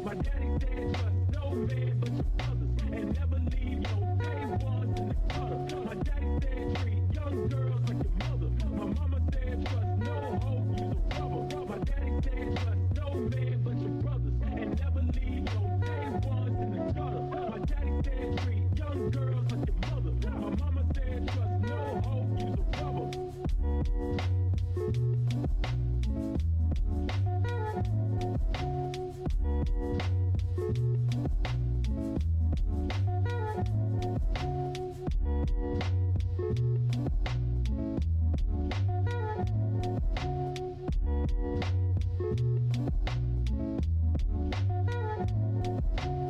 My daddy said trust no man but your brothers and never leave your day ones in the gutter. My daddy said treat young girls like your mother. My mama said trust no hoe, use a rubber. My daddy said trust no man but your brothers and never leave your day ones in the gutter. My daddy said treat young girls like your mother. My mama said trust no hoe, use a rubber.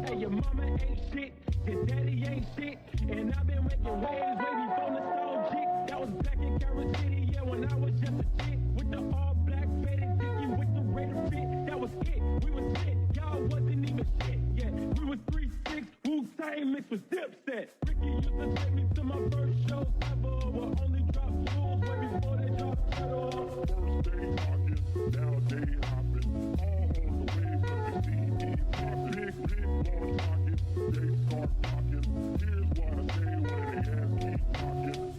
Hey, your mama ain't shit, your daddy ain't shit, and I've been making waves way before nostalgic. That was back in Carol City, yeah, when I was just a kid, with the all black faded dicky with the Raider fit. That was it, we was lit, y'all wasn't even shit yet. We was 3-6, Wu-Tang mixed with Dipset. Ricky used to take me to my first shows ever, where only drop jewels way before they drop cheddar. First day knocking, now day hopping, all on the way cause the CD popping. Big large pockets, they start knocking. Here's what I say when they ask keep knocking.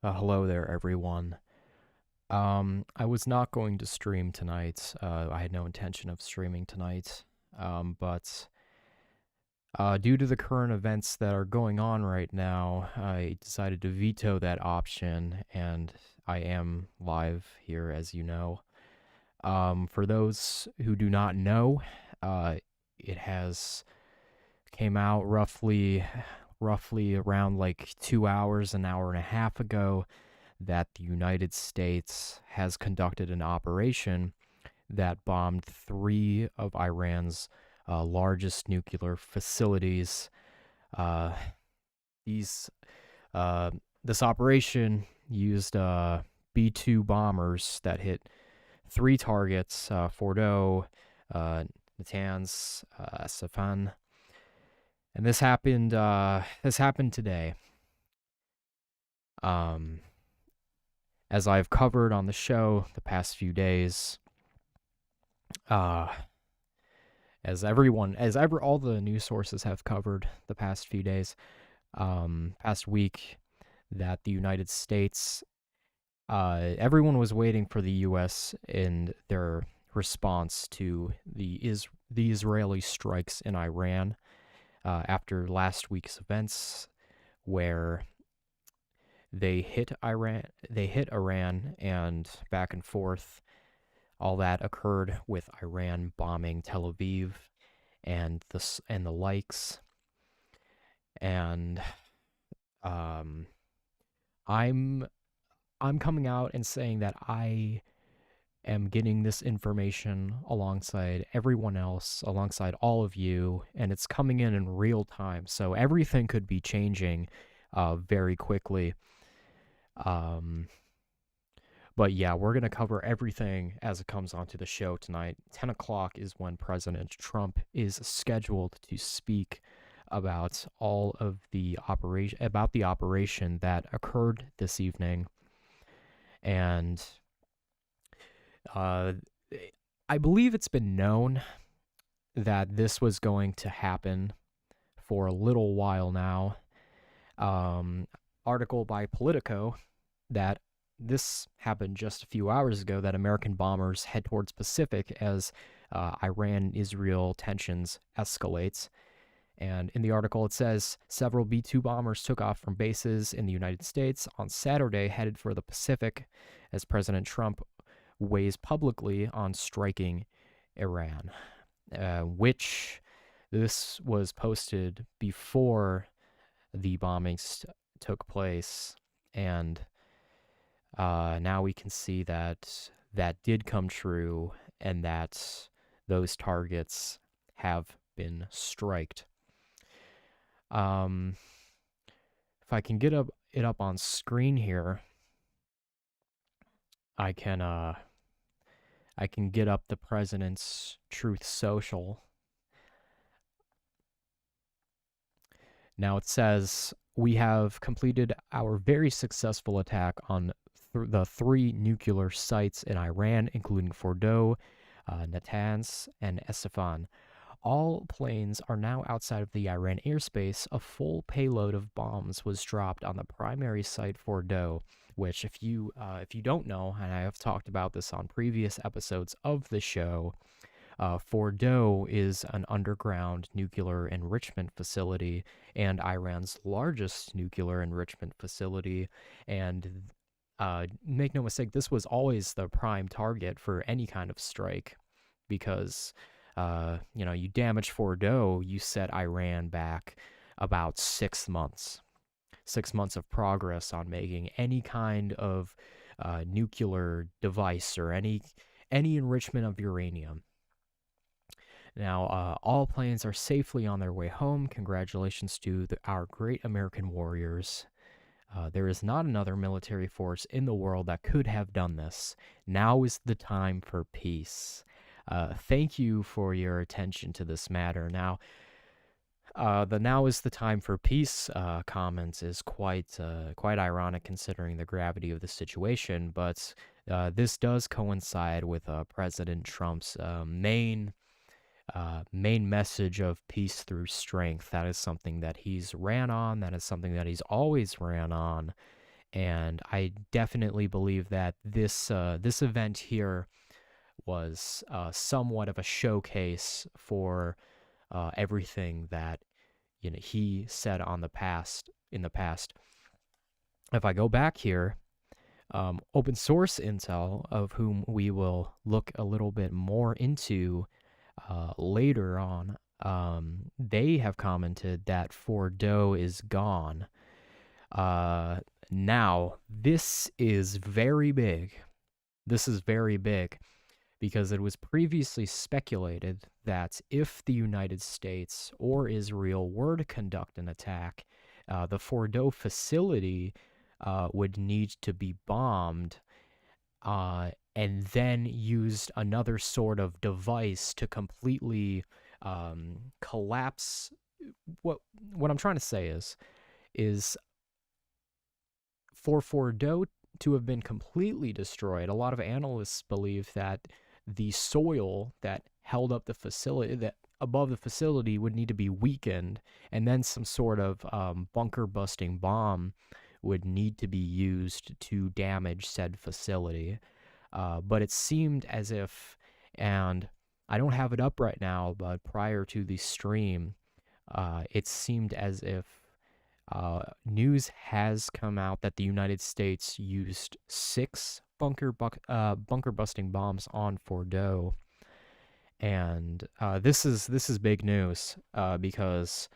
Hello there, everyone. I was not going to stream tonight. I had no intention of streaming tonight. But due to the current events that are going on right now, I decided to veto that option, and I am live here, as you know. For those who do not know, it has came out roughly around like 2 hours, an hour and a half ago, that the United States has conducted an operation that bombed three of Iran's largest nuclear facilities. Uh, these this operation used B-2 bombers that hit three targets: Fordow, uh, Natanz, Safan, and this happened. This happened today. Um, as I've covered on the show the past few days, uh, all the news sources have covered the past few days, past week, that the United States, everyone was waiting for the U.S. in their response to the Israeli strikes in Iran after last week's events, where they hit Iran, and back and forth. All that occurred with Iran bombing Tel Aviv and the likes. And I'm coming out and saying that I am getting this information alongside everyone else, alongside all of you, and it's coming in real time. So everything could be changing very quickly. But yeah, we're going to cover everything as it comes onto the show tonight. 10 o'clock is when President Trump is scheduled to speak about all of the operation that occurred this evening. And I believe it's been known that this was going to happen for a little while now. Article by Politico that this happened just a few hours ago, that American bombers head towards Pacific as Iran-Israel tensions escalates. And in the article, it says several B-2 bombers took off from bases in the United States on Saturday, headed for the Pacific, as President Trump weighs publicly on striking Iran, which this was posted before the bombings took place. And now we can see that that did come true, and that those targets have been striked. If I can get it up on screen here, I can get up the president's Truth Social. Now it says, we have completed our very successful attack on the three nuclear sites in Iran, including Fordow, Natanz, and Esfahan. All planes are now outside of the Iran airspace. A full payload of bombs was dropped on the primary site, Fordow, which, if you don't know, and I have talked about this on previous episodes of the show, Fordow is an underground nuclear enrichment facility and Iran's largest nuclear enrichment facility. And make no mistake, this was always the prime target for any kind of strike, because you damage Fordow, you set Iran back about 6 months. 6 months of progress on making any kind of nuclear device or any enrichment of uranium. Now, all planes are safely on their way home. Congratulations to our great American warriors. There is not another military force in the world that could have done this. Now is the time for peace. Thank you for your attention to this matter. Now, the "now is the time for peace" comment is quite ironic considering the gravity of the situation, but this does coincide with President Trump's main message of peace through strength. That is something that he's ran on. That is something that he's always ran on. And I definitely believe that this event here was somewhat of a showcase for everything that he said in the past. If I go back here, open source intel, of whom we will look a little bit more into later on, they have commented that Fordow is gone. Now, this is very big. This is very big because it was previously speculated that if the United States or Israel were to conduct an attack, the Fordow facility would need to be bombed and then used another sort of device to completely collapse. What I'm trying to say is for Fordow to have been completely destroyed, a lot of analysts believe that the soil that held up the facility, that above the facility, would need to be weakened, and then some sort of bunker busting bomb would need to be used to damage said facility. But it seemed as if, and I don't have it up right now, but prior to the stream, it seemed as if news has come out that the United States used 6 bunker busting bombs on Fordow, and this is big news because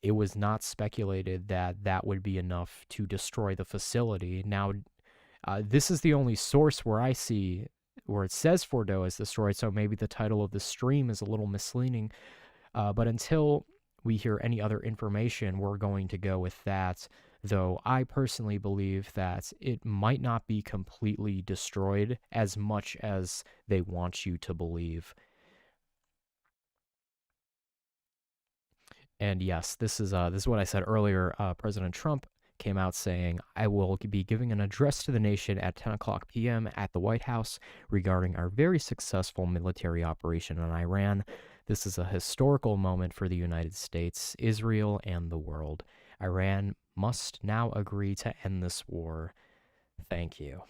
it was not speculated that that would be enough to destroy the facility. Now, this is the only source where I see where it says Fordow is destroyed, so maybe the title of the stream is a little misleading. But until we hear any other information, we're going to go with that, though I personally believe that it might not be completely destroyed as much as they want you to believe. And yes, this is what I said earlier. President Trump came out saying, "I will be giving an address to the nation at 10 o'clock p.m. at the White House regarding our very successful military operation in Iran. This is a historical moment for the United States, Israel, and the world. Iran must now agree to end this war. Thank you."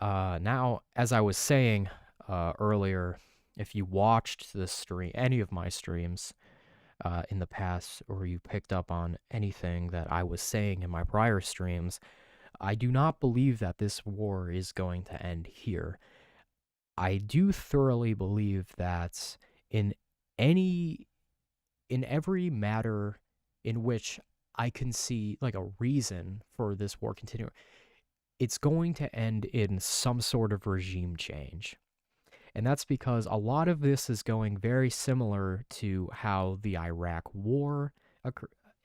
Now, as I was saying earlier, if you watched this stream, any of my streams in the past, or you picked up on anything that I was saying in my prior streams, I do not believe that this war is going to end here. I do thoroughly believe that in every matter in which I can see like a reason for this war continuing, it's going to end in some sort of regime change. And that's because a lot of this is going very similar to how the Iraq War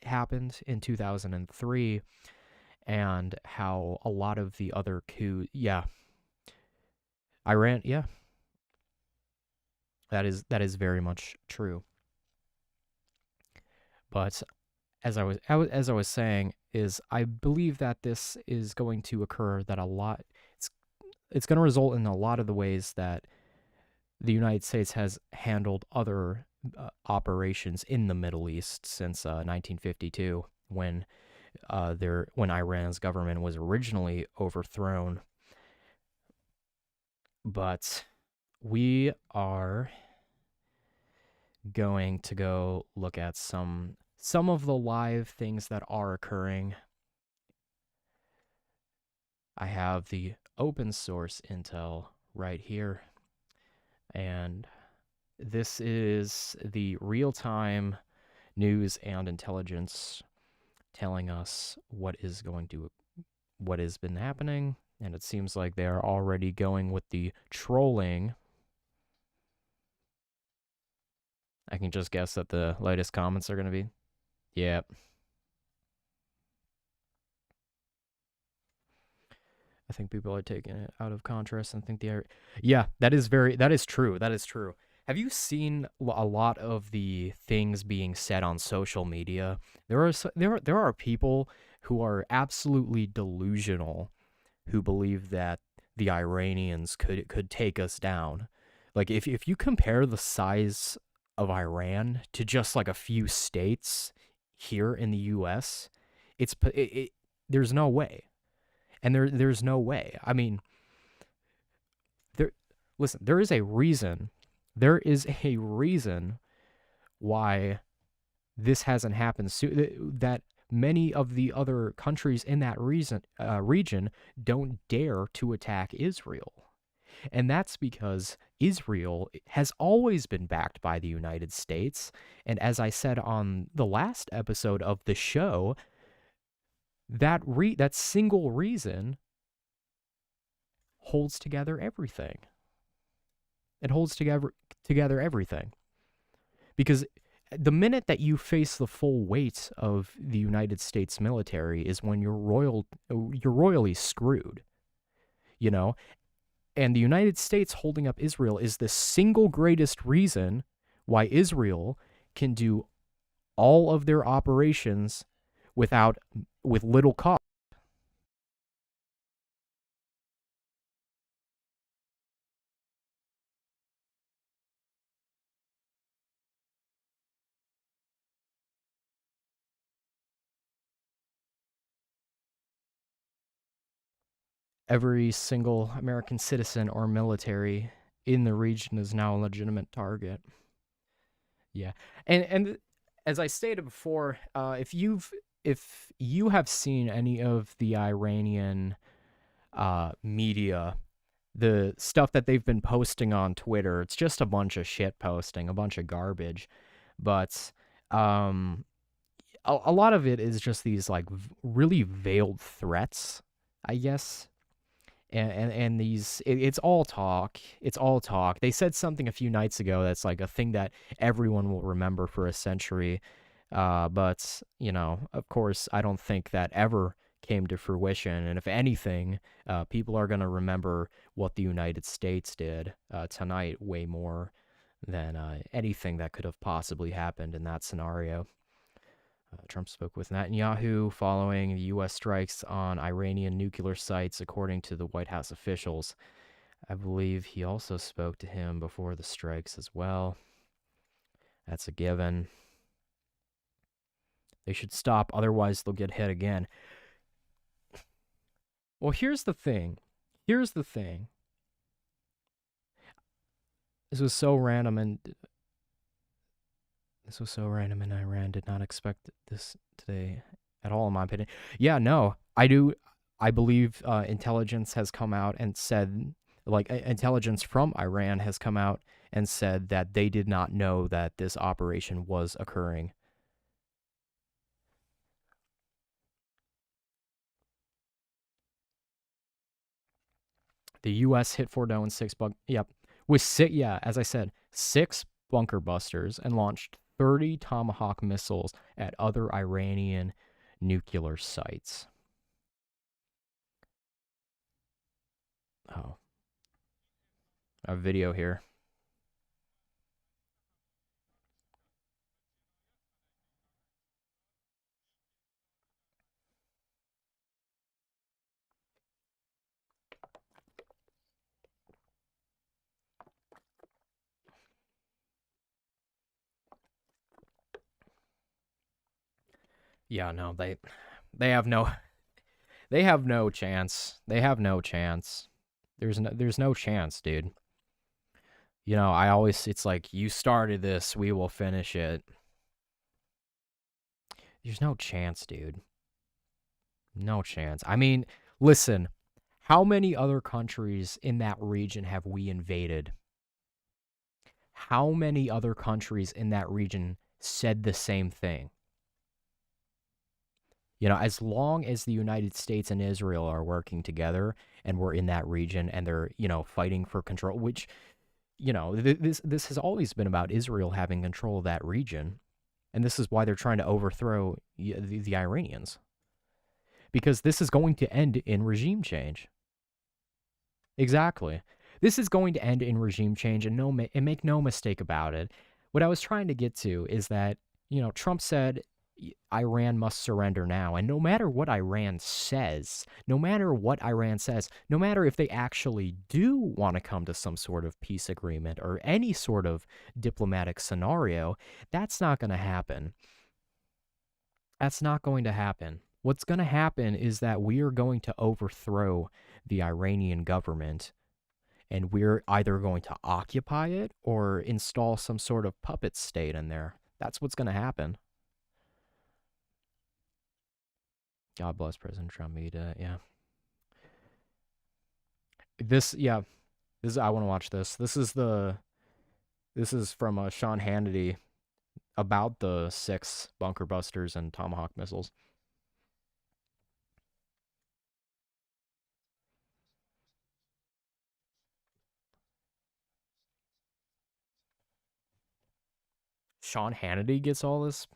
happened in 2003 and how a lot of the other coups, Iran, that is very much true. But as I was saying, is I believe that this is going to occur, that it's going to result in a lot of the ways that the United States has handled other operations in the Middle East since 1952, when Iran's government was originally overthrown. But we are going to go look at some of the live things that are occurring. I have the open source intel right here. And this is the real-time news and intelligence telling us what has been happening. And it seems like they are already going with the trolling. I can just guess that the latest comments are going to be, yep. I think people are taking it out of contrast and think that is true. That is true. Have you seen a lot of the things being said on social media? There are people who are absolutely delusional, who believe that the Iranians could take us down. Like if you compare the size of Iran to just like a few states here in the U.S., there's no way. And there's no way. I mean, there listen, there is a reason. There is a reason why this hasn't happened that many of the other countries in that region don't dare to attack Israel. And that's because Israel has always been backed by the United States. And as I said on the last episode of the show, that single reason holds together everything. It holds together everything. Because the minute that you face the full weight of the United States military is when you're royally screwed, you know? And the United States holding up Israel is the single greatest reason why Israel can do all of their operations with little cost. Every single American citizen or military in the region is now a legitimate target. Yeah, and as I stated before, if you have seen any of the Iranian media, the stuff that they've been posting on Twitter, it's just a bunch of shit posting, a bunch of garbage. But a lot of it is just these like really veiled threats, I guess. And it's all talk. It's all talk. They said something a few nights ago that's like a thing that everyone will remember for a century. But, you know, of course, I don't think that ever came to fruition. And if anything, people are going to remember what the United States did tonight way more than anything that could have possibly happened in that scenario. Trump spoke with Netanyahu following the U.S. strikes on Iranian nuclear sites, according to the White House officials. I believe he also spoke to him before the strikes as well. That's a given. They should stop, otherwise they'll get hit again. Well, here's the thing. This was so random and Iran did not expect this today at all, in my opinion. Yeah, no, I believe intelligence has come out and said, like, intelligence from Iran has come out and said that they did not know that this operation was occurring. The U.S. hit Fordow in as I said, 6 bunker busters and launched 30 Tomahawk missiles at other Iranian nuclear sites. Oh. A video here. Yeah, no, they have no chance. They have no chance. There's no chance, dude. You know, it's like, you started this, we will finish it. There's no chance, dude. No chance. I mean, listen, how many other countries in that region have we invaded? How many other countries in that region said the same thing? You know, as long as the United States and Israel are working together and we're in that region and they're, you know, fighting for control, which, you know, this has always been about Israel having control of that region. And this is why they're trying to overthrow the Iranians. Because this is going to end in regime change. Exactly. This is going to end in regime change, and make no mistake about it. What I was trying to get to is that, you know, Trump said Iran must surrender now. And no matter what Iran says, no matter if they actually do want to come to some sort of peace agreement or any sort of diplomatic scenario, that's not going to happen. That's not going to happen. What's going to happen is that we are going to overthrow the Iranian government, and we're either going to occupy it or install some sort of puppet state in there. That's what's going to happen. God bless President Trump. Yeah. Yeah. I want to watch this. This is from Sean Hannity about the 6 bunker busters and Tomahawk missiles. Sean Hannity gets all this.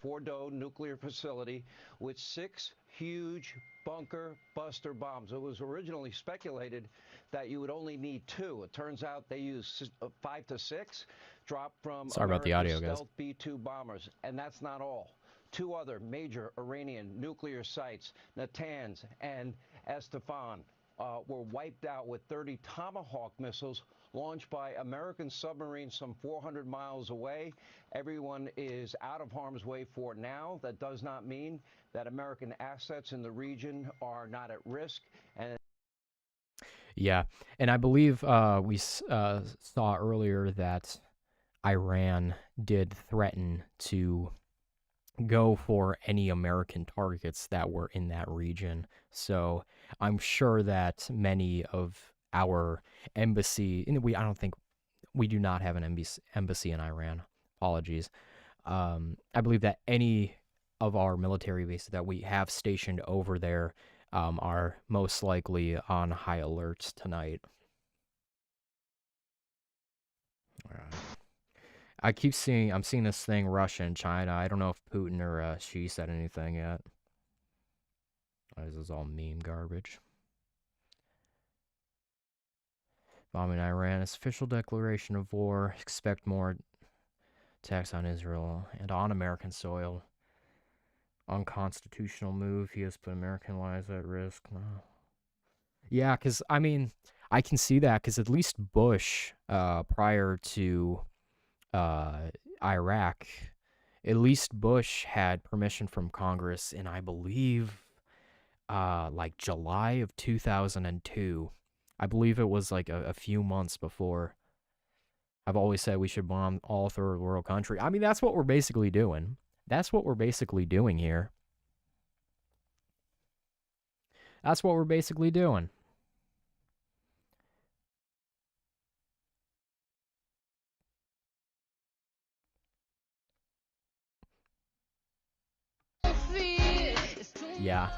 Fordow nuclear facility with 6 huge bunker buster bombs. It was originally speculated that you would only need 2. It turns out they used 5 to 6, dropped from Sorry about the audio, guys. stealth B-2 bombers. And that's not all. 2 other major Iranian nuclear sites, Natanz and Esfahan, were wiped out with 30 Tomahawk missiles launched by American submarines some 400 miles away. Everyone is out of harm's way for now. That does not mean that American assets in the region are not at risk. And yeah, and I believe we saw earlier that Iran did threaten to go for any American targets that were in that region. So I'm sure that many of our embassy, I don't think we do not have an embassy in Iran. Apologies. I believe that any of our military bases that we have stationed over there are most likely on high alert tonight. All right. I'm seeing this thing, Russia and China. I don't know if Putin or Xi said anything yet. This is all meme garbage. Bombing Iran, its official declaration of war. Expect more attacks on Israel and on American soil. Unconstitutional move. He has put American lives at risk. No. Yeah, because, I mean, I can see that because at least Bush, prior to Iraq, at least Bush had permission from Congress in, I believe, like July of 2002. I believe it was like a few months before. I've always said we should bomb all third world country. I mean, that's what we're basically doing. That's what we're basically doing here. That's what we're basically doing. Yeah.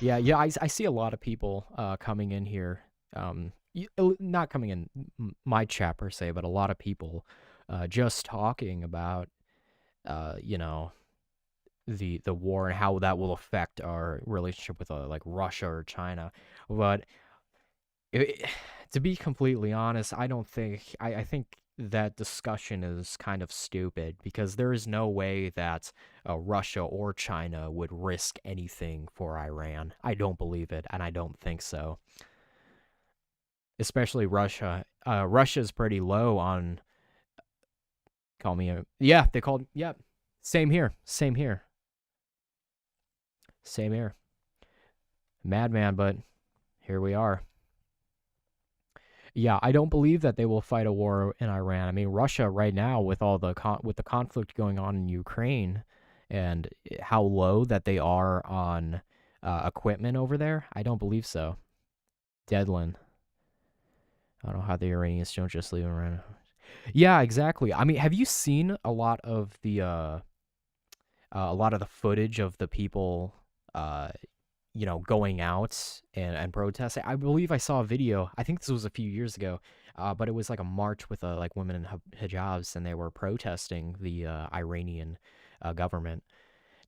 Yeah, I see a lot of people coming in here. Not coming in my chat per se, but a lot of people just talking about, you know, the war and how that will affect our relationship with like Russia or China. But to be completely honest, I don't think I think that discussion is kind of stupid because there is no way that Russia or China would risk anything for Iran. I don't believe it, and I don't think so. Especially Russia. Russia's pretty low on. Call me a. Yeah, they called. Yeah, same here. Same here. Same here. Madman, but here we are. Yeah, I don't believe that they will fight a war in Iran. I mean, Russia right now, with all the with the conflict going on in Ukraine, and how low that they are on equipment over there, I don't believe so. Deadland. I don't know how the Iranians don't just leave Iran. Yeah, exactly. I mean, have you seen a lot of the footage of the people going out and protesting? I believe I saw a video. I think this was a few years ago, but it was like a march with like women in hijabs, and they were protesting the Iranian government.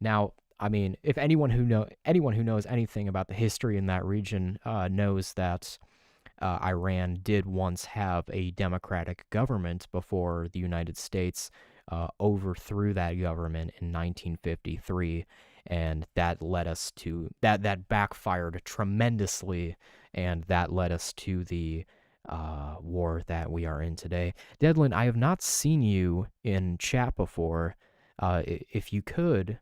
Now, I mean, if anyone who knows anything about the history in that region knows that Iran did once have a democratic government before the United States overthrew that government in 1953, and that led us to that backfired tremendously, and that led us to the war that we are in today. Dedlin, I have not seen you in chat before. If you could,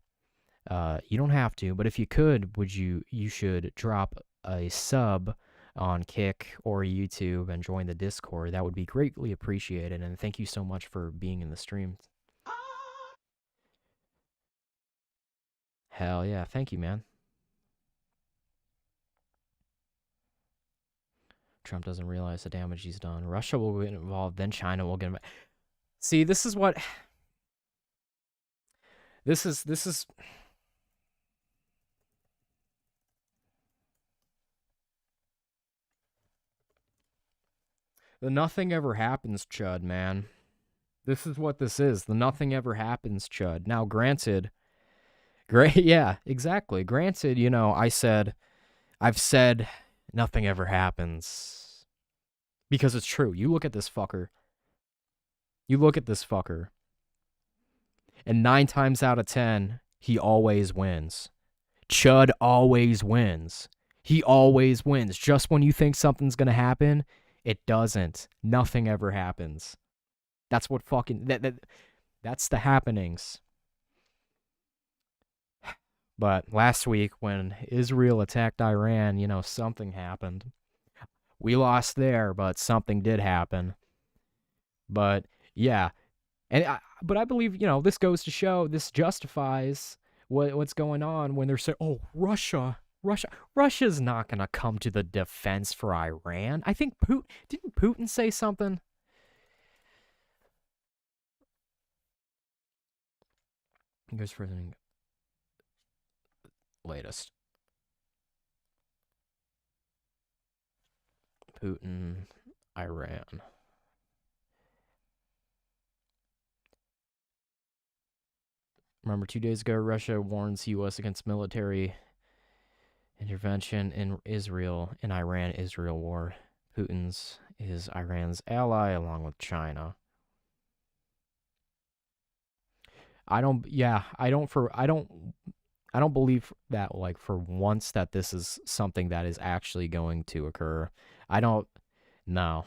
you don't have to, but if you could, you should drop a sub on Kick or YouTube and join the Discord. That would be greatly appreciated, and thank you so much for being in the stream. Hell yeah, thank you, man. Trump doesn't realize the damage he's done. Russia will get involved, then China will get involved. See, this is what... This is... The nothing ever happens, Chud, man. This is what this is. The nothing ever happens, Chud. Now, granted... Great, yeah, exactly. Granted, you know, I've said nothing ever happens. Because it's true. You look at this fucker. And 9 times out of 10, he always wins. Chud always wins. He always wins. Just when you think something's going to happen, it doesn't. Nothing ever happens. That's what fucking... That's the happenings. But last week, when Israel attacked Iran, you know, something happened. We lost there, but something did happen. But, yeah. But I believe, you know, this goes to show, this justifies what's going on when they're saying, oh, Russia's not going to come to the defense for Iran. I think didn't Putin say something? He goes for the latest. Putin, Iran. Remember, 2 days ago, Russia warns U.S. against military intervention in Israel, in Iran-Israel war. Putin's is Iran's ally, along with China. I don't believe that, like, for once that this is something that is actually going to occur. I don't know.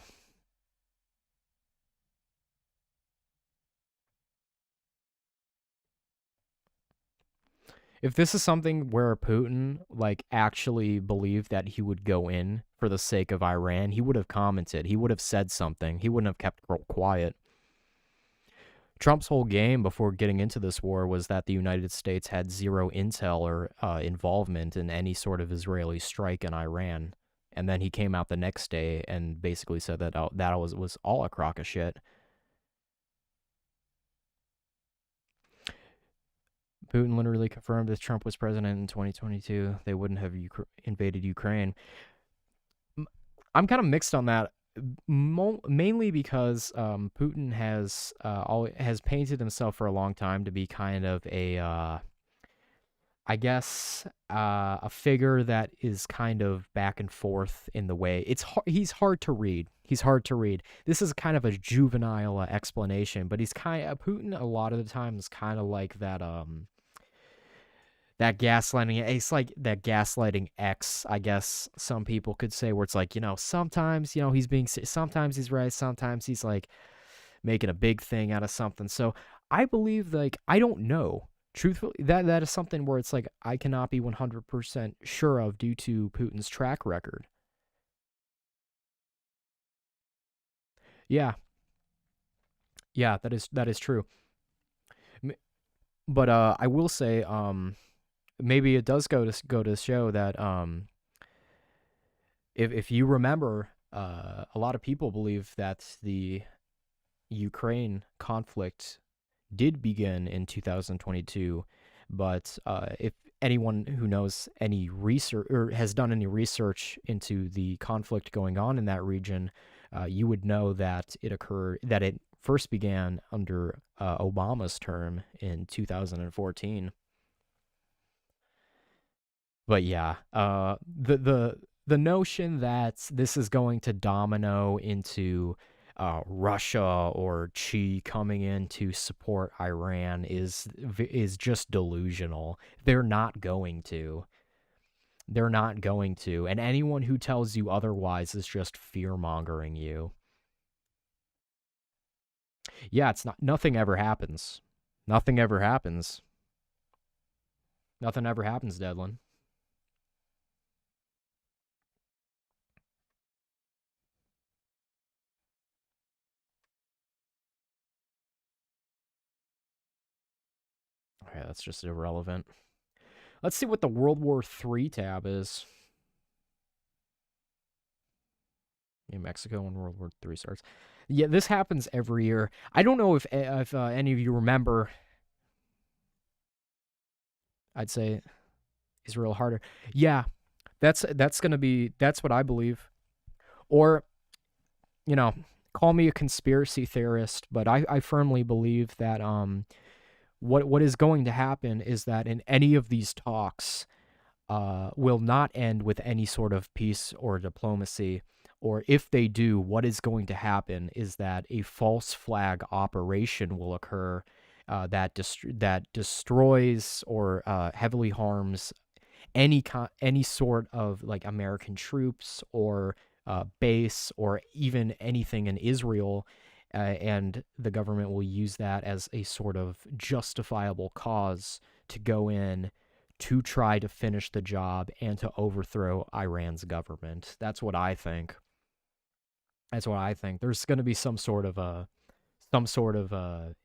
If this is something where Putin, like, actually believed that he would go in for the sake of Iran, he would have commented. He would have said something. He wouldn't have kept quiet. Trump's whole game before getting into this war was that the United States had zero intel or involvement in any sort of Israeli strike in Iran. And then he came out the next day and basically said that that was all a crock of shit. Putin literally confirmed if Trump was president in 2022, they wouldn't have invaded Ukraine. I'm kind of mixed on that, mainly because Putin has painted himself for a long time to be kind of a, I guess, a figure that is kind of back and forth in the way. He's hard to read. He's hard to read. This is kind of a juvenile explanation, but Putin a lot of the time is kind of like that that gaslighting. It's like that gaslighting X, I guess some people could say, where it's like, you know, sometimes, you know, sometimes he's right, sometimes he's like making a big thing out of something. So I believe, like, I don't know. Truthfully, that is something where it's like I cannot be 100% sure of due to Putin's track record. Yeah. Yeah, that is true. But I will say, maybe it does go to show that if you remember, a lot of people believe that the Ukraine conflict did begin in 2022, but if anyone who knows any research or has done any research into the conflict going on in that region, you would know that it first began under Obama's term in 2014. But yeah, the notion that this is going to domino into Russia or Xi coming in to support Iran is just delusional. They're not going to. They're not going to. And anyone who tells you otherwise is just fear mongering you. Yeah, it's not. Nothing ever happens. Nothing ever happens. Nothing ever happens, Devlin. Okay, that's just irrelevant. Let's see what the World War III tab is. In Mexico when World War III starts. Yeah, this happens every year. I don't know if any of you remember. I'd say Israel harder. Yeah, that's gonna be that's what I believe. Or you know, call me a conspiracy theorist, but I firmly believe that what is going to happen is that in any of these talks will not end with any sort of peace or diplomacy. Or if they do, what is going to happen is that a false flag operation will occur that destroys or heavily harms any sort of like American troops or base or even anything in Israel, and the government will use that as a sort of justifiable cause to go in to try to finish the job and to overthrow Iran's government. That's what I think. That's what I think. There's going to be some sort of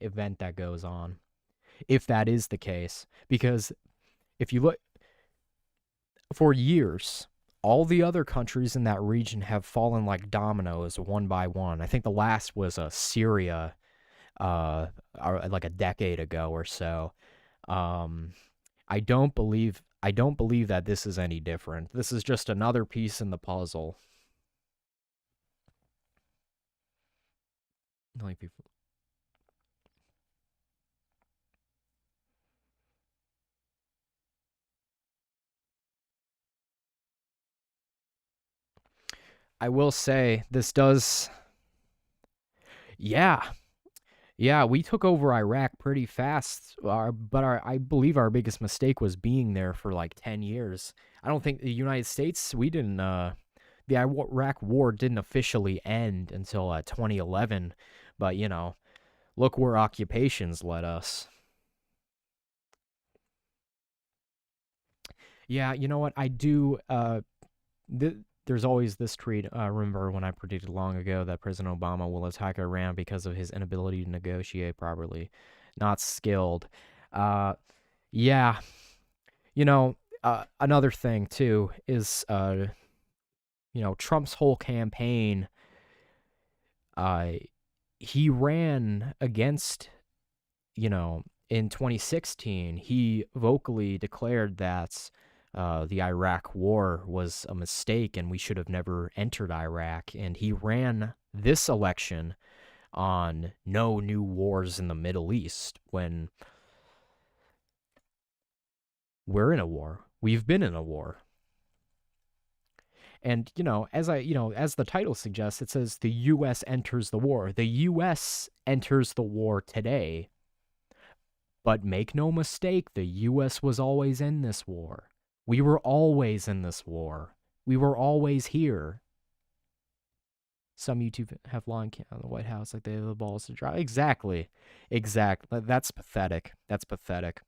event that goes on if that is the case, because if you look for years, all the other countries in that region have fallen like dominoes one by one. I think the last was Syria, like a decade ago or so. I don't believe that this is any different. This is just another piece in the puzzle. Like people. I will say this does. Yeah, yeah, we took over Iraq pretty fast. I believe our biggest mistake was being there for like 10 years. I don't think the United States. We didn't. The Iraq War didn't officially end until 2011, but look where occupations led us. Yeah, you know what? I do. There's always this tweet. Remember when I predicted long ago that President Obama will attack Iran because of his inability to negotiate properly, not skilled. Uh, yeah, another thing too is Trump's whole campaign. Uh, he ran against in 2016, he vocally declared that the Iraq war was a mistake and we should have never entered Iraq. And he ran this election on no new wars in the Middle East when we're in a war. We've been in a war. And, as the title suggests, it says the U.S. enters the war. The U.S. enters the war today. But make no mistake, the U.S. was always in this war. We were always in this war. We were always here. Some YouTube have long on the White House like they have the balls to drop. Exactly. That's pathetic. That's pathetic.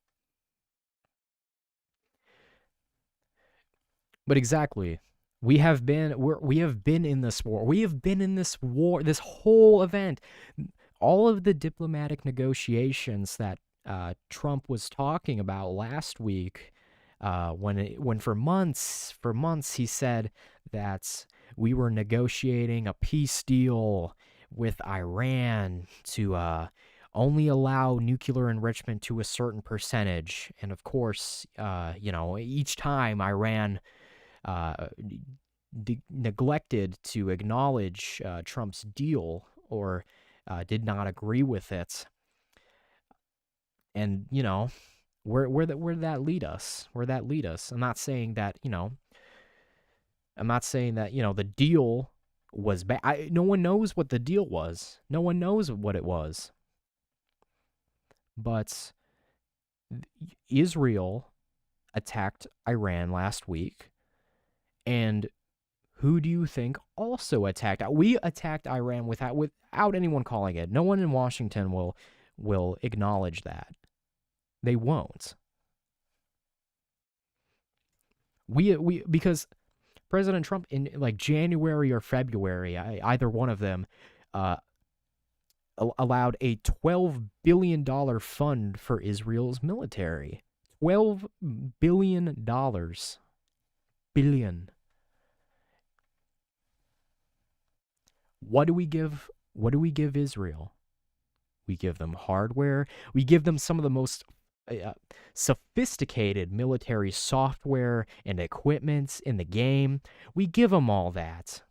But exactly. We have been in this war. We have been in this war, this whole event. All of the diplomatic negotiations that Trump was talking about last week, when for months he said that we were negotiating a peace deal with Iran to only allow nuclear enrichment to a certain percentage, and of course, each time Iran neglected to acknowledge Trump's deal or did not agree with it. And where did that lead us? Where that lead us? I'm not saying that the deal was bad. No one knows what the deal was. No one knows what it was. But Israel attacked Iran last week, and who do you think also attacked? We attacked Iran without anyone calling it. No one in Washington will acknowledge that. They won't. We because President Trump in like January or February, either one of them, allowed a $12 billion fund for Israel's military. $12 billion. Billion. What do we give Israel? We give them hardware. We give them some of the most sophisticated military software and equipment in the game. We give them all that.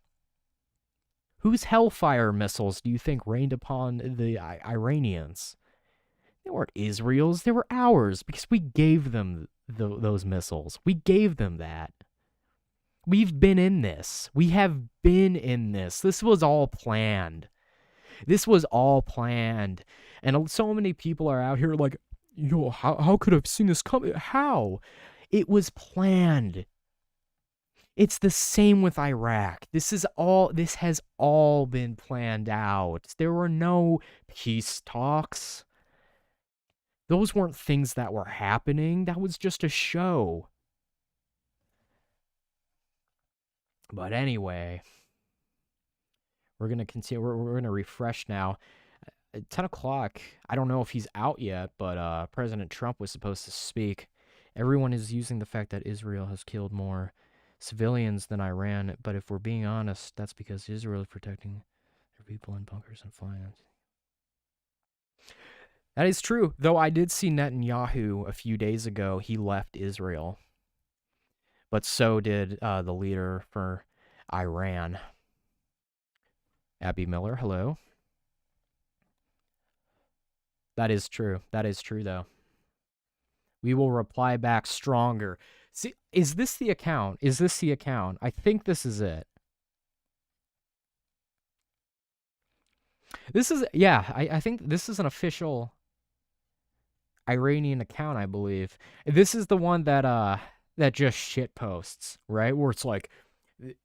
Whose Hellfire missiles do you think rained upon the Iranians? They weren't Israel's. They were ours because we gave them those missiles. We gave them that. We've been in this. We have been in this. This was all planned. This was all planned. And so many people are out here like, yo, how could I have seen this coming? How? It was planned. It's the same with Iraq. This has all been planned out. There were no peace talks. Those weren't things that were happening. That was just a show. But anyway, we're going to continue. We're going to refresh now. At 10 o'clock, I don't know if he's out yet, but President Trump was supposed to speak. Everyone is using the fact that Israel has killed more civilians than Iran, but if we're being honest, that's because Israel is protecting their people in bunkers and flying. That is true, though I did see Netanyahu a few days ago. He left Israel, but so did the leader for Iran. Abby Miller, hello. That is true. That is true, though. We will reply back stronger. See, is this the account? Is this the account? I think this is it. This is, yeah, I think this is an official Iranian account, I believe. This is the one that just shit posts, right? Where it's like,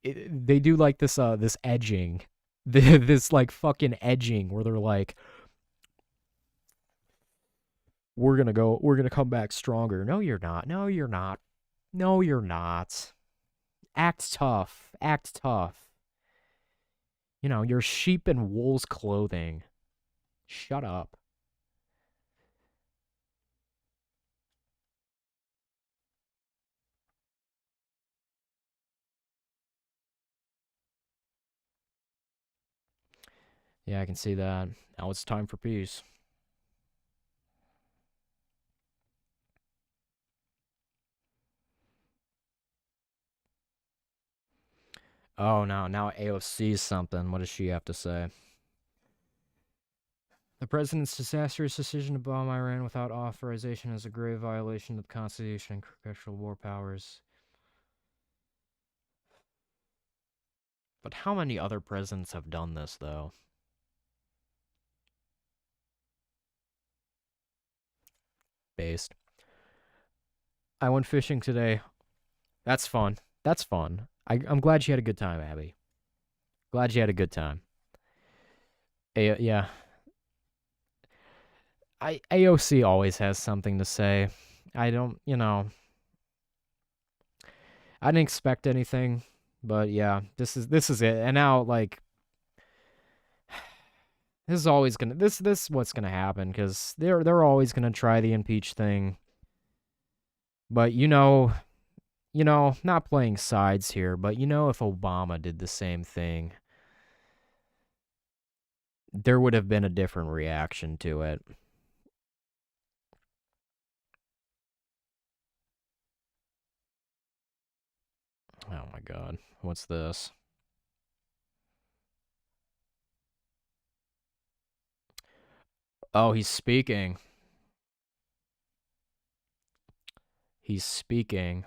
they do like this edging. This like fucking edging where they're like, we're gonna come back stronger. No, you're not. No, you're not. No, you're not. Act tough. Act tough. You know, you're sheep in wool's clothing. Shut up. Yeah, I can see that. Now it's time for peace. Oh, no. Now AOC's something. What does she have to say? The president's disastrous decision to bomb Iran without authorization is a grave violation of the Constitution and perpetual war powers. But how many other presidents have done this, though? Based. I went fishing today. That's fun. That's fun. I'm glad you had a good time, Abby. Glad you had a good time. Yeah. AOC always has something to say. I don't, I didn't expect anything, but yeah, this is it. And now, like, this is always gonna this is what's gonna happen because they're always gonna try the impeach thing. But not playing sides here, but if Obama did the same thing, there would have been a different reaction to it. Oh my god, what's this? Oh, he's speaking. He's speaking.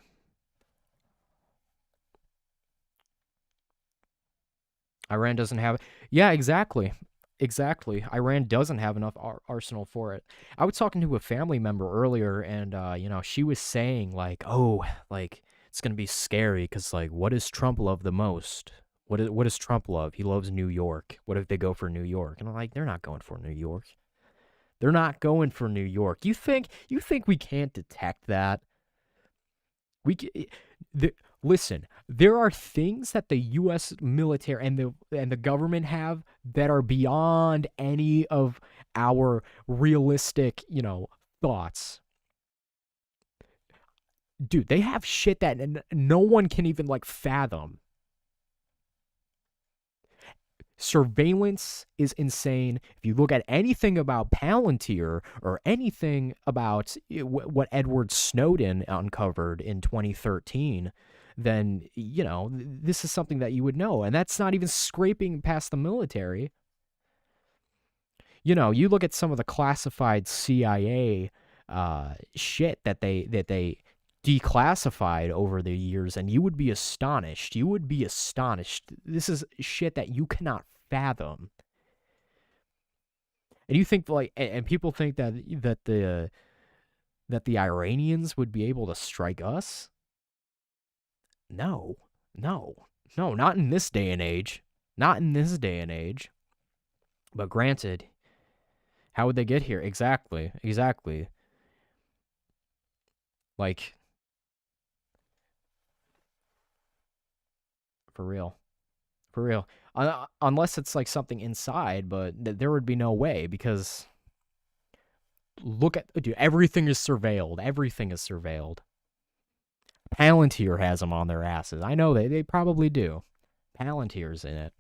Iran doesn't have. Yeah, exactly. Exactly. Iran doesn't have enough arsenal for it. I was talking to a family member earlier, and she was saying like, "Oh, like it's gonna be scary because like, what does Trump love the most? What does Trump love? He loves New York. What if they go for New York?" And I'm like, "They're not going for New York. They're not going for New York. You think we can't detect that? We the, listen. There are things that the U.S. military and the government have that are beyond any of our realistic, thoughts. Dude, they have shit that no one can even like fathom. Surveillance is insane. If you look at anything about Palantir or anything about what Edward Snowden uncovered in 2013, then, this is something that you would know. And that's not even scraping past the military. You look at some of the classified CIA shit that they declassified over the years, and you would be astonished. You would be astonished. This is shit that you cannot fathom. And you think like, and people think that the Iranians would be able to strike us? No, no, no, not in this day and age. Not in this day and age. But granted, how would they get here? Exactly, exactly. Like, for real. For real. Unless it's like something inside, but there would be no way because look at, dude, everything is surveilled. Everything is surveilled. Palantir has them on their asses. I know they probably do. Palantir's in it.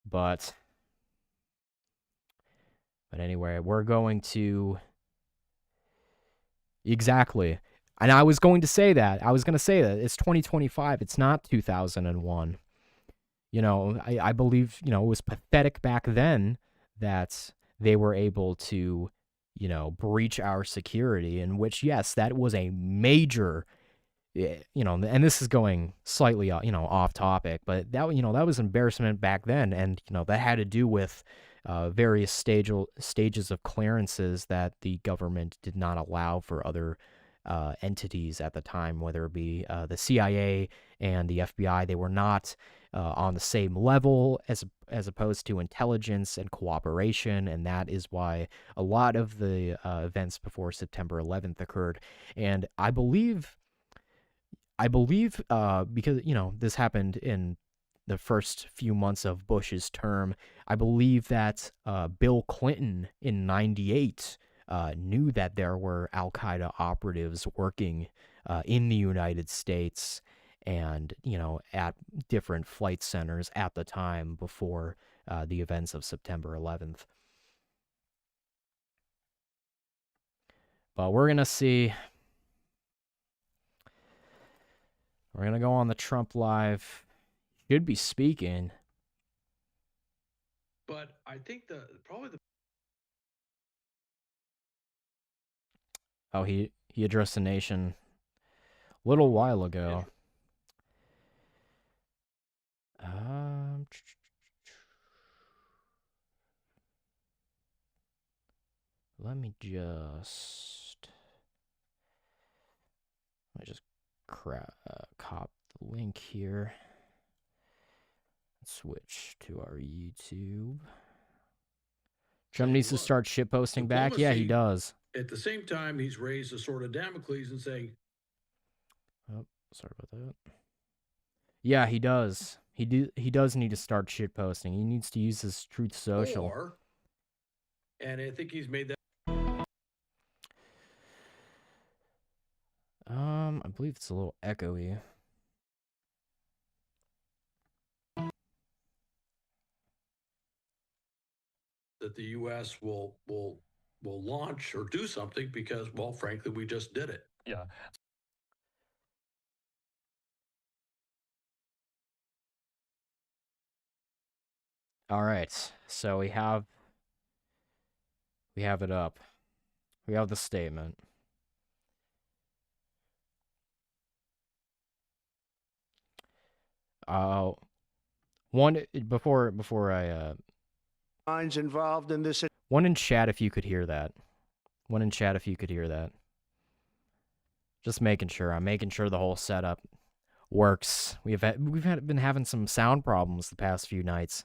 But anyway, we're going to exactly. And I was going to say that. I was going to say that it's 2025. It's not 2001. I believe, it was pathetic back then that they were able to, breach our security, in which, yes, that was a major, and this is going slightly, off topic, but that was embarrassment back then. And, that had to do with various stages of clearances that the government did not allow for other entities at the time, whether it be the CIA and the FBI. They were not on the same level as opposed to intelligence and cooperation, and that is why a lot of the events before September 11th occurred. And I believe because this happened in the first few months of Bush's term, I believe that Bill Clinton in '98 knew that there were Al Qaeda operatives working in the United States and, at different flight centers at the time before the events of September 11th. But we're going to see. We're going to go on the Trump Live. Should be speaking. But I think probably the Oh, he addressed the nation a little while ago. Let me just cop the link here. Switch to our YouTube. Trump needs to start shitposting back. Yeah, he does. At the same time, he's raised a sword of Damocles and saying, "Oh, sorry about that." Yeah, he does. He does need to start shitposting. He needs to use his Truth Social. And I think he's made that. I believe it's a little echoey. That the U.S. will launch or do something because, well, frankly, we just did it. Yeah. All right. So we have it up. We have the statement. One before I minds involved in this. one in chat if you could hear that. One in chat if you could hear that. Just making sure. I'm making sure the whole setup works. We've been having some sound problems the past few nights.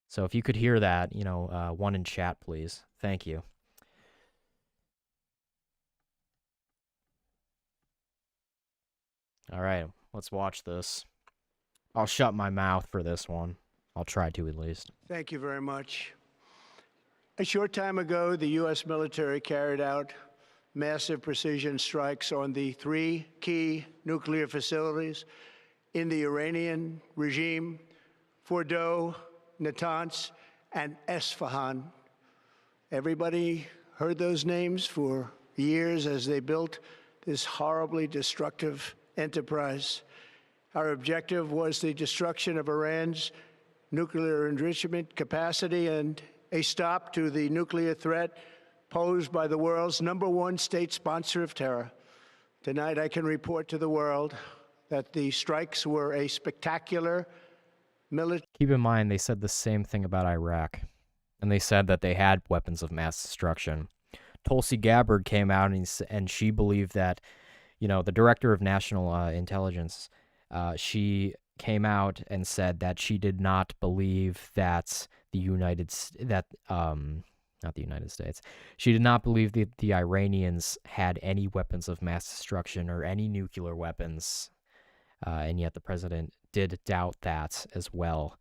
So if you could hear that, one in chat, please. Thank you. All right, let's watch this. I'll shut my mouth for this one. I'll try to at least. Thank you very much. A short time ago, the U.S. military carried out massive precision strikes on the 3 key nuclear facilities in the Iranian regime: Fordow, Natanz, and Esfahan. Everybody heard those names for years as they built this horribly destructive enterprise. Our objective was the destruction of Iran's nuclear enrichment capacity and a stop to the nuclear threat posed by the world's #1 state sponsor of terror. Tonight, I can report to the world that the strikes were a spectacular military. Keep in mind, they said the same thing about Iraq, and they said that they had weapons of mass destruction. Tulsi Gabbard came out and she believed that, the director of national intelligence, she came out and said that she did not believe that not the United States. She did not believe that the Iranians had any weapons of mass destruction or any nuclear weapons, and yet the president did doubt that as well,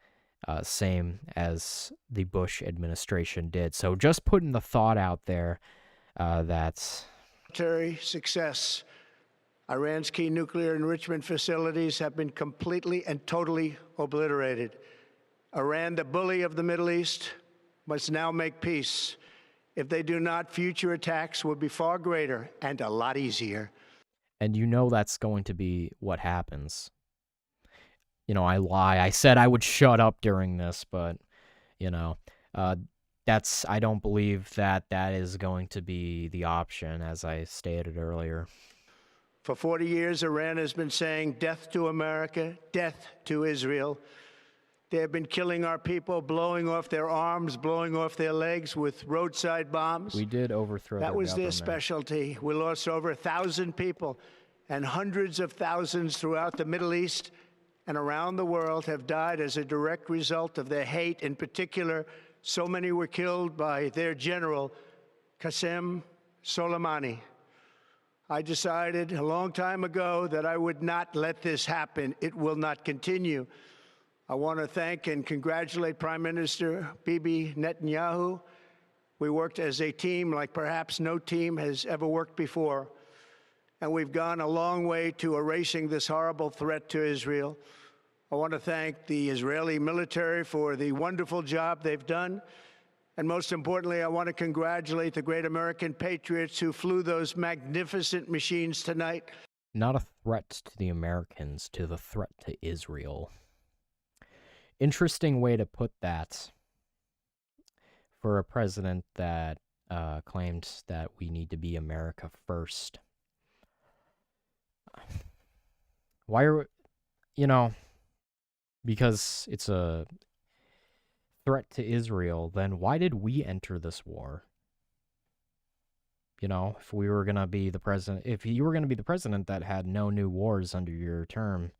same as the Bush administration did. So just putting the thought out there that military success. Iran's key nuclear enrichment facilities have been completely and totally obliterated. Iran, the bully of the Middle East, must now make peace. If they do not, future attacks will be far greater and a lot easier. And that's going to be what happens. I lie. I said I would shut up during this, but, I don't believe that is going to be the option, as I stated earlier. For 40 years, Iran has been saying death to America, death to Israel. They have been killing our people, blowing off their arms, blowing off their legs with roadside bombs. We did overthrow that was their government. specialty. We lost over 1,000 people, and hundreds of thousands throughout the Middle East and around the world have died as a direct result of their hate. In particular, so many were killed by their general, Qasem Soleimani. I decided a long time ago that I would not let this happen. It will not continue. I want to thank and congratulate Prime Minister Bibi Netanyahu. We worked as a team like perhaps no team has ever worked before. And we've gone a long way to erasing this horrible threat to Israel. I want to thank the Israeli military for the wonderful job they've done. And most importantly, I want to congratulate the great American patriots who flew those magnificent machines tonight. Not a threat to the Americans, to the threat to Israel. Interesting way to put that for a president that claimed that we need to be America first. Why are, because it's a threat to Israel, then why did we enter this war? If we were going to be the president, if you were going to be the president that had no new wars under your term,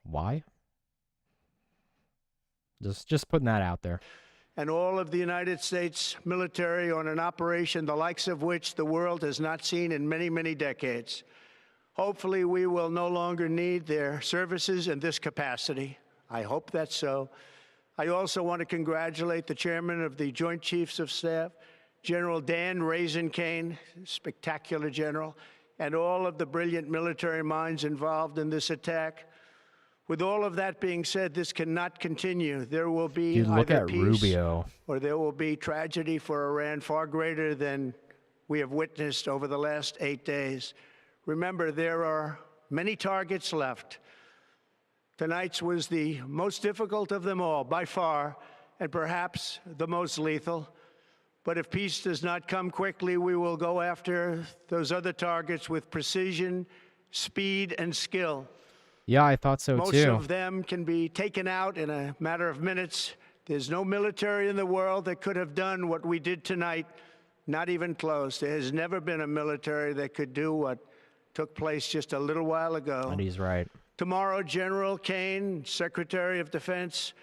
why? Just putting that out there. And all of the United States military on an operation the likes of which the world has not seen in many, many decades. Hopefully, we will no longer need their services in this capacity. I hope that's so. I also want to congratulate the chairman of the Joint Chiefs of Staff, General Dan Raisin-Kane, spectacular general, and all of the brilliant military minds involved in this attack. With all of that being said, this cannot continue. There will be either peace Rubio. or there will be tragedy for Iran far greater than we have witnessed over the last 8 days. Remember, there are many targets left. Tonight's was the most difficult of them all, by far, and perhaps the most lethal. But if peace does not come quickly, we will go after those other targets with precision, speed, and skill. Yeah, I thought so Most too. of them can be taken out in a matter of minutes. There's no military in the world that could have done what we did tonight, not even close. There has never been a military that could do what took place just a little while ago. And he's right. Tomorrow, General Kane, Secretary of Defense,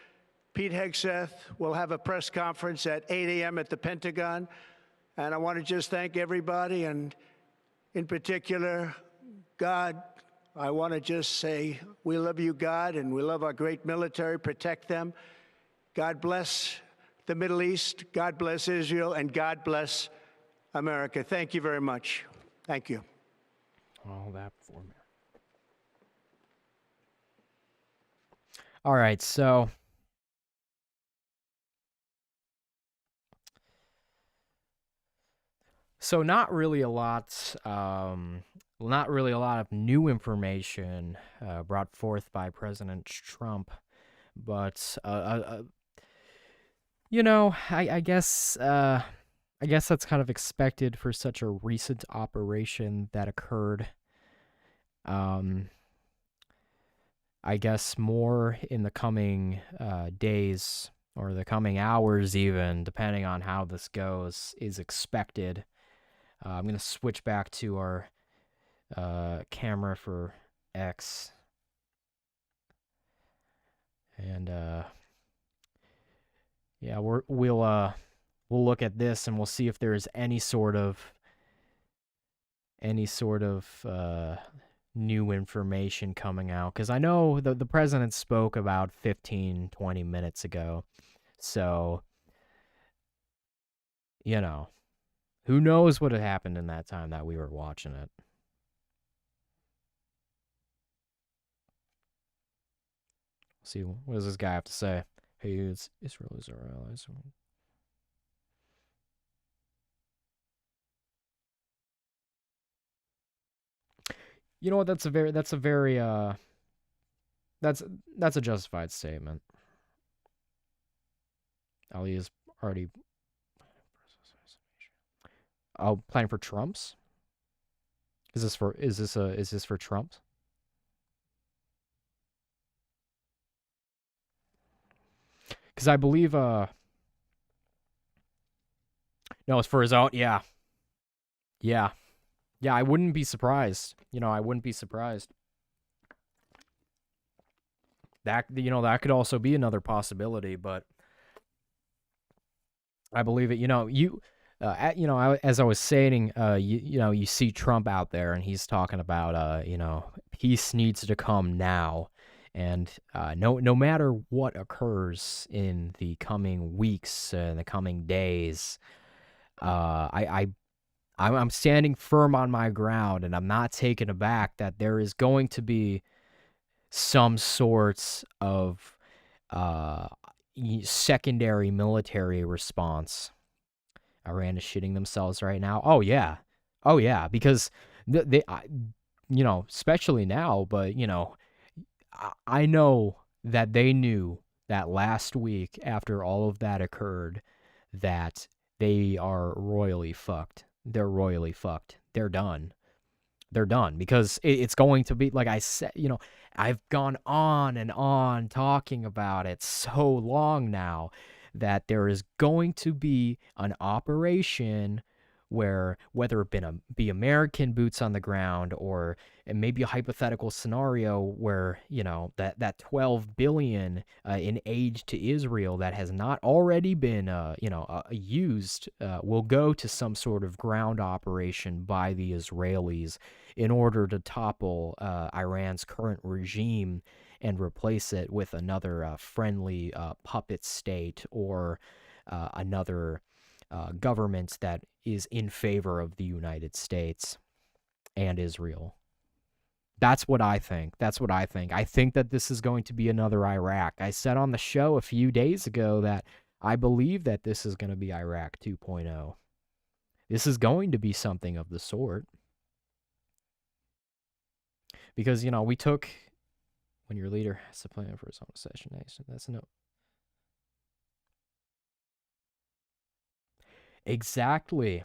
Pete Hegseth will have a press conference at 8 a.m. at the Pentagon. And I want to just thank everybody, and in particular, God. I want to just say we love you, God, and we love our great military. Protect them. God bless the Middle East. God bless Israel, and God bless America. Thank you very much. Thank you. All that for me. All right, so not really a lot, not really a lot of new information brought forth by President Trump, but you know, I guess that's kind of expected for such a recent operation that occurred. I guess more in the coming days or the coming hours, even depending on how this goes, is expected. I'm going to switch back to our camera for X. And yeah, we'll look at this and we'll see if there's any sort of new information coming out, because I know the president spoke about 15-20 minutes ago. So, you know, who knows what had happened in that time that we were watching it. See, what does this guy have to say? Hey, Israel is our allies. You know what? That's a very that's a justified statement. Ali is already planning for Trump's. Is this for Trump's? Because I believe no, it's for his own. Yeah. I wouldn't be surprised. I wouldn't be surprised. That could also be another possibility, but I believe it. As I was saying, you see Trump out there, and he's talking about, peace needs to come now, and no matter what occurs in the coming weeks and the coming days, I'm standing firm on my ground, and I'm not taken aback that there is going to be some sorts of secondary military response. Iran is shitting themselves right now. Oh yeah, because they especially now, but I know that they knew that last week after all of that occurred that they are royally fucked. They're royally fucked. They're done. They're done, because it's going to be, like I said, I've gone on and on talking about it so long now, that there is going to be an operation where, whether it be American boots on the ground, or maybe a hypothetical scenario where, that 12 billion in aid to Israel that has not already been, used, will go to some sort of ground operation by the Israelis in order to topple Iran's current regime and replace it with another friendly puppet state, or another government that is in favor of the United States and Israel. That's what I think. I think that this is going to be another Iraq. I said on the show a few days ago that I believe that this is going to be Iraq 2.0. This is going to be something of the sort. Because, we took, when your leader has to plan for his own assassination, that's no. Exactly.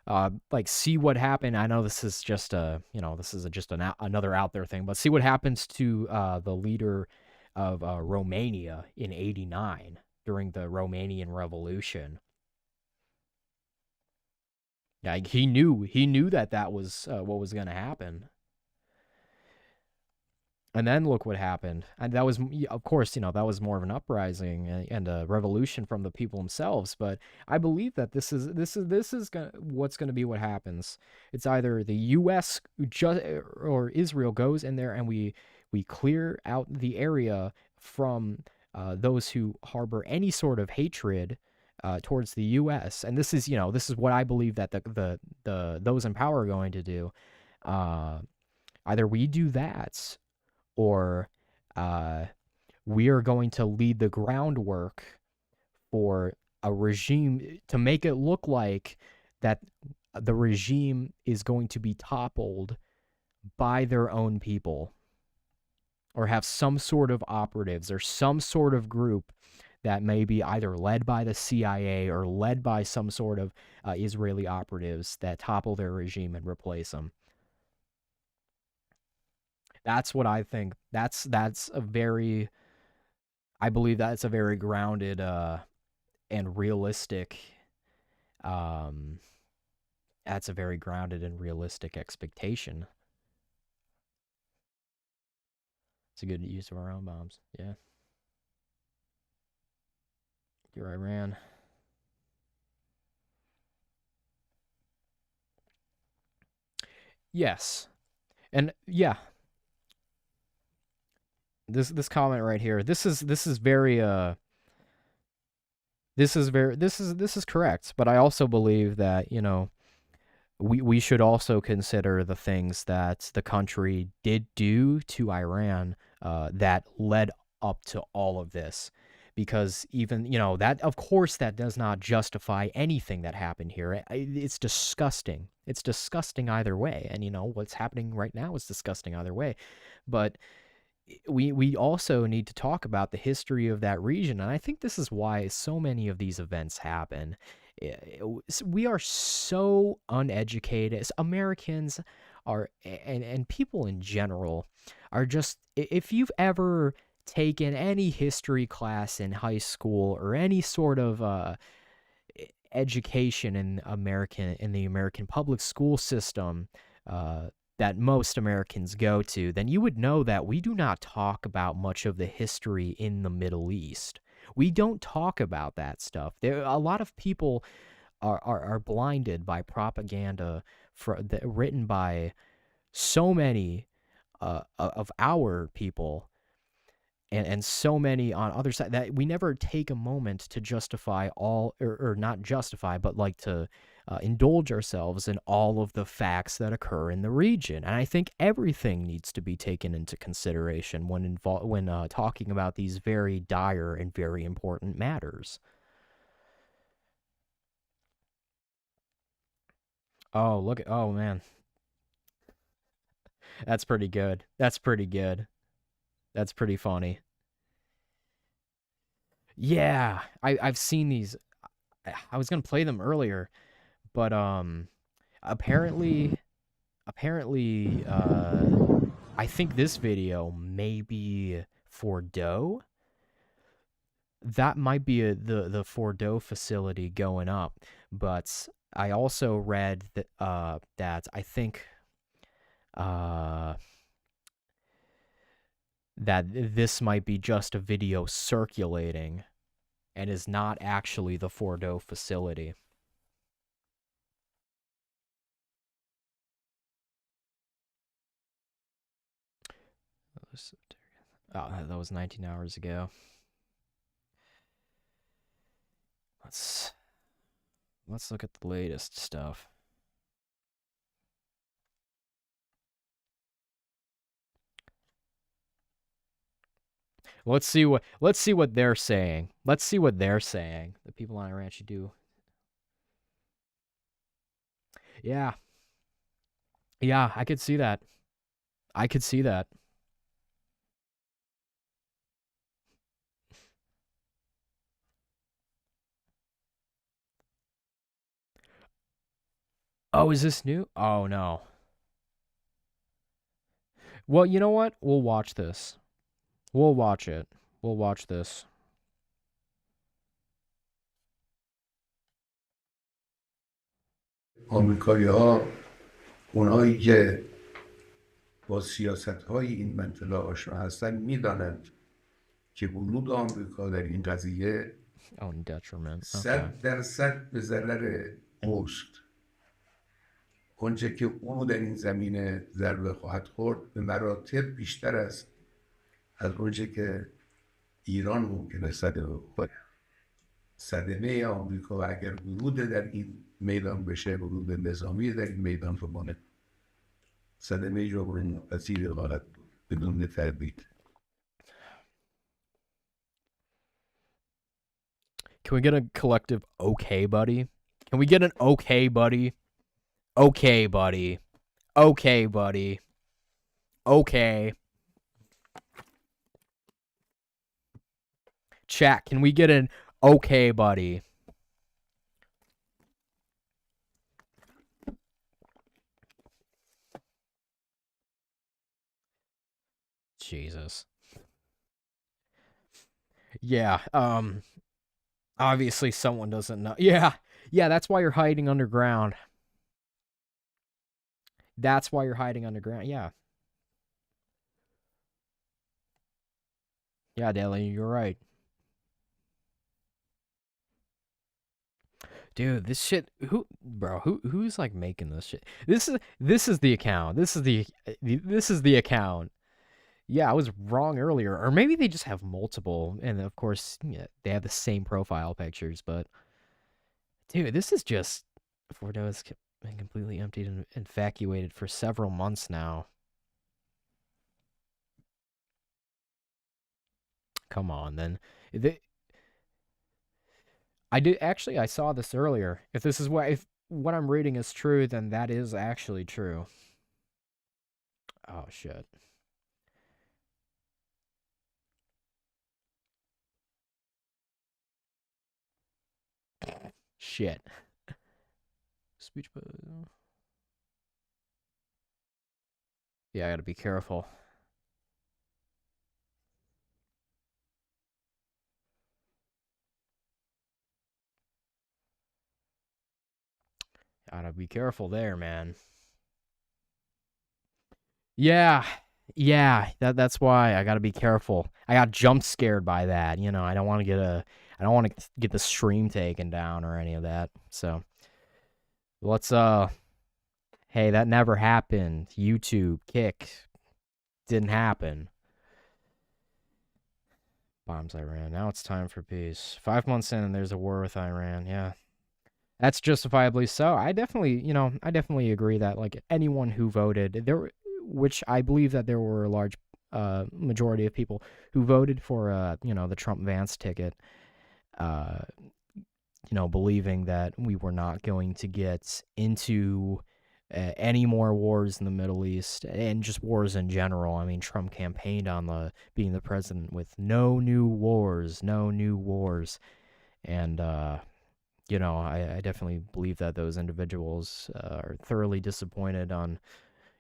like see what happened. I know this is just another out there thing, but see what happens to the leader of Romania in '89 during the Romanian Revolution. Yeah, he knew that was what was going to happen. And then look what happened. And that was, of course, that was more of an uprising and a revolution from the people themselves. But I believe that this is what's going to be what happens. It's either the U.S. or Israel goes in there and we clear out the area from those who harbor any sort of hatred towards the U.S. And this is what I believe that the those in power are going to do. Either we do that, or we are going to lead the groundwork for a regime to make it look like that the regime is going to be toppled by their own people, or have some sort of operatives or some sort of group that may be either led by the CIA or led by some sort of Israeli operatives that topple their regime and replace them. That's what I think. I believe that's a very grounded and realistic um that's a very grounded and realistic expectation. It's a good use of our own bombs. Yeah. You're Iran. Yes. And yeah, this comment right here. This is correct, but I also believe that, we should also consider the things that the country did do to Iran that led up to all of this. Because even, that, of course, that does not justify anything that happened here. It's disgusting. It's disgusting either way. And, what's happening right now is disgusting either way. But we also need to talk about the history of that region, and I think this is why so many of these events happen. We are so uneducated. Americans are, and people in general are just. If you've ever taken any history class in high school or any sort of education in the American public school system, that most Americans go to, then you would know that we do not talk about much of the history in the Middle East. We don't talk about that stuff. A lot of people are blinded by propaganda written by so many of our people, and so many on other side, that we never take a moment to justify all, or not justify, but like to indulge ourselves in all of the facts that occur in the region. And I think everything needs to be taken into consideration when talking about these very dire and very important matters. Oh man, that's pretty good. That's pretty good. That's pretty funny. Yeah, I've seen these. I was gonna play them earlier, but apparently I think this video may be Fordow. That might be the Fordow facility going up, but I also read that I think uh that this might be just a video circulating and is not actually the Fordow facility. Oh, that was 19 hours ago. Let's look at the latest stuff. Let's see what they're saying. Let's see what they're saying. The people on Iran should do. Yeah. Yeah, I could see that. I could see that. Oh, is this new? Oh, no. Well, you know what? We'll watch this. We'll watch it. We'll watch this. آمریکایی‌ها اونایی که با سیاست‌های این منطقه آشنا هستن میدانند که ورود آمریکا در این قضیه Oh, detriment. Okay. 100% به ضرر اوست. آنچه که او در این زمینه ضربه خواهد خورد به مراتب بیشتر است از آنچه که ایران ممکنه صدمه بخوره. صدمه آمریکا و اگر ورود در این میدان بشه، ورود نظامی در این میدان بمانه، صدمه جبران ناپذیر خواهد بود بدون تردید. Can we get a collective okay, buddy? Can we get an okay, buddy? Okay, buddy. Okay, buddy. Okay. Chat, can we get an okay, buddy? Jesus. Yeah, obviously someone doesn't know. Yeah, that's why you're hiding underground. That's why you're hiding underground. Yeah. Yeah, Daly, you're right. Dude, this shit, who's like making this shit? This is the account. This is the account. Yeah, I was wrong earlier. Or maybe they just have multiple, and of course, yeah, they have the same profile pictures, but dude, this is just Fordow has been completely emptied and evacuated for several months now. Come on, then. I saw this earlier. If what I'm reading is true, then that is actually true. Oh shit. Shit. Speech. Yeah, I gotta be careful. Gotta be careful there, man. Yeah, that's why I gotta be careful. I got jump scared by that. You know, I don't want to get the stream taken down or any of that. So let's hey, that never happened. YouTube kick didn't happen. Bombs Iran. Now it's time for peace. 5 months in and there's a war with Iran. Yeah. That's justifiably so. I definitely agree that like anyone who voted which I believe that there were a large majority of people who voted for the Trump Vance ticket, believing that we were not going to get into any more wars in the Middle East and just wars in general. I mean, Trump campaigned on being the president with no new wars, and I definitely believe that those individuals are thoroughly disappointed on,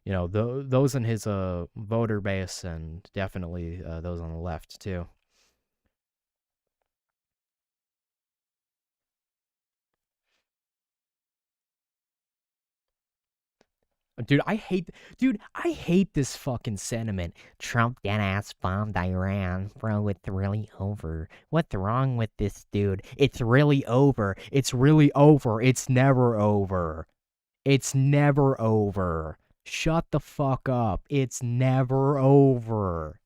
those in his voter base, and definitely those on the left too. Dude, I hate this fucking sentiment. Trump deadass bombed Iran. Bro, it's really over. What's wrong with this dude? It's really over. It's really over. It's never over. It's never over. Shut the fuck up. It's never over.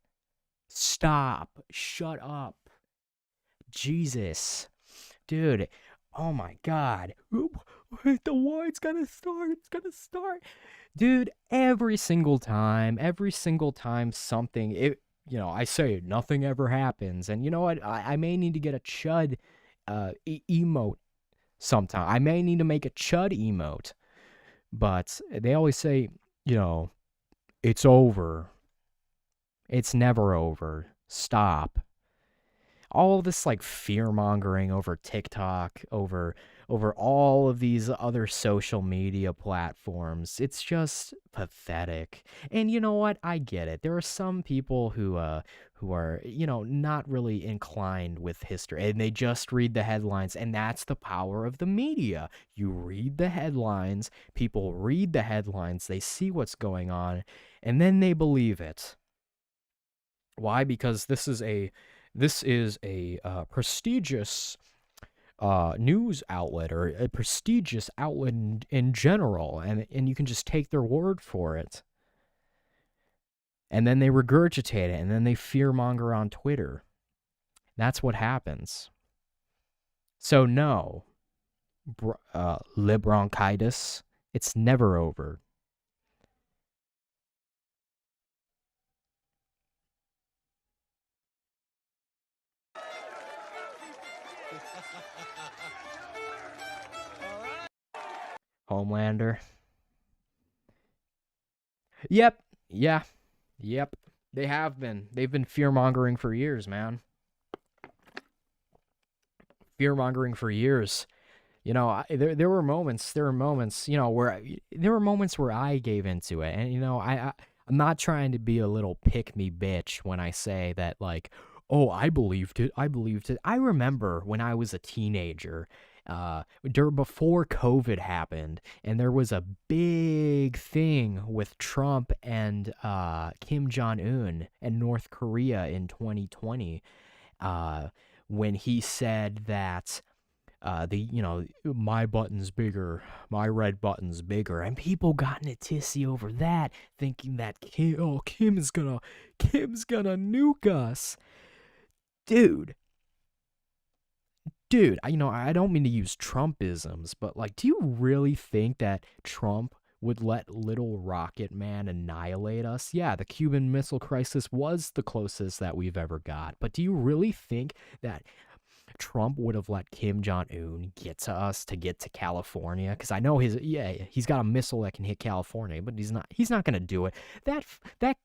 Stop. Shut up. Jesus. Dude. Oh my god. The war, it's gonna start. Dude, every single time something, I say nothing ever happens. And you know what? I may need to get a Chud emote sometime. I may need to make a Chud emote. But they always say, it's over. It's never over. Stop. all this like fear mongering over TikTok, over all of these other social media platforms. It's just pathetic. And you know what? I get it. There are some people who are, not really inclined with history, and they just read the headlines, and that's the power of the media. You read the headlines, people read the headlines, they see what's going on, and then they believe it. Why? Because this is a prestigious news outlet, or a prestigious outlet in general, and you can just take their word for it. And then they regurgitate it, and then they fearmonger on Twitter. That's what happens. So no, bronchitis, it's never over. Homelander. Yep. Yeah. Yep. They have been. They've been fear-mongering for years, man. Fear-mongering for years. There were moments, where I gave into it. And, I'm not trying to be a little pick-me bitch when I say that, like, oh, I believed it. I remember when I was a teenager, before COVID happened, and there was a big thing with Trump and Kim Jong-un and North Korea in 2020, when he said that my button's bigger, my red button's bigger, and people got in a tizzy over that, thinking that Kim's gonna nuke us. Dude, I don't mean to use Trumpisms, but like, do you really think that Trump would let little Rocket Man annihilate us? Yeah, the Cuban Missile Crisis was the closest that we've ever got, but do you really think that Trump would have let Kim Jong-un get to us, to get to California? Because I know he's got a missile that can hit California, but he's not gonna do it. That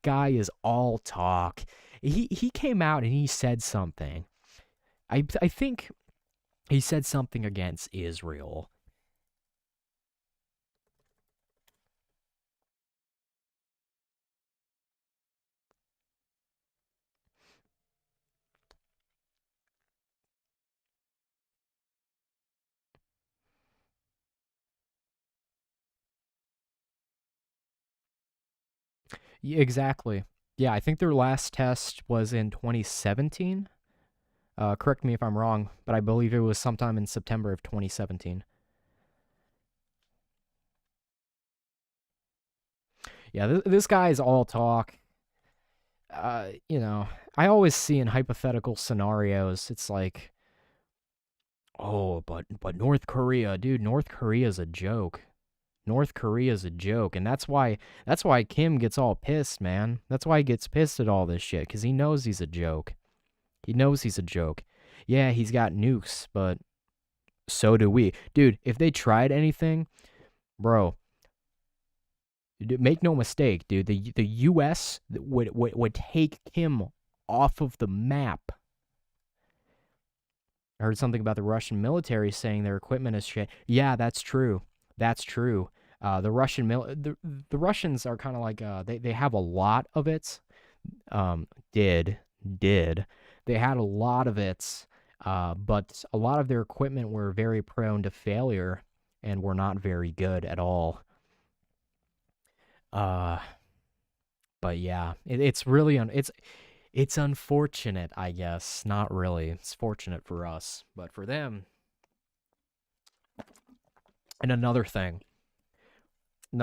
guy is all talk. He came out and he said something. I think he said something against Israel. Yeah, exactly. Yeah, I think their last test was in 2017. Correct me if I'm wrong, but I believe it was sometime in September of 2017. Yeah, this guy is all talk. I always see in hypothetical scenarios, it's like, oh, but North Korea, dude, North Korea's a joke. North Korea's a joke, and that's why Kim gets all pissed, man. That's why he gets pissed at all this shit, because he knows he's a joke. He knows he's a joke. Yeah, he's got nukes, but so do we. Dude, if they tried anything, bro, make no mistake, dude, the U.S. would take Kim off of the map. I heard something about the Russian military saying their equipment is shit. Yeah, that's true. That's true. The Russians are kind of like they have a lot of it. Did they had a lot of it, but a lot of their equipment were very prone to failure and were not very good at all. But yeah, it's really it's unfortunate, I guess. Not really. It's fortunate for us, but for them. And another thing. A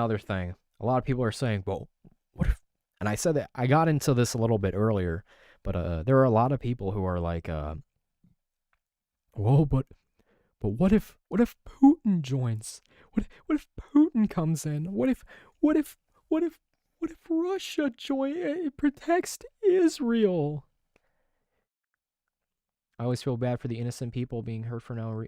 lot of people are saying, well, what if, and I said that I got into this a little bit earlier, but there are a lot of people who are like, whoa, but what if Putin joins? What if Putin comes in? What if Russia protects Israel? I always feel bad for the innocent people being hurt for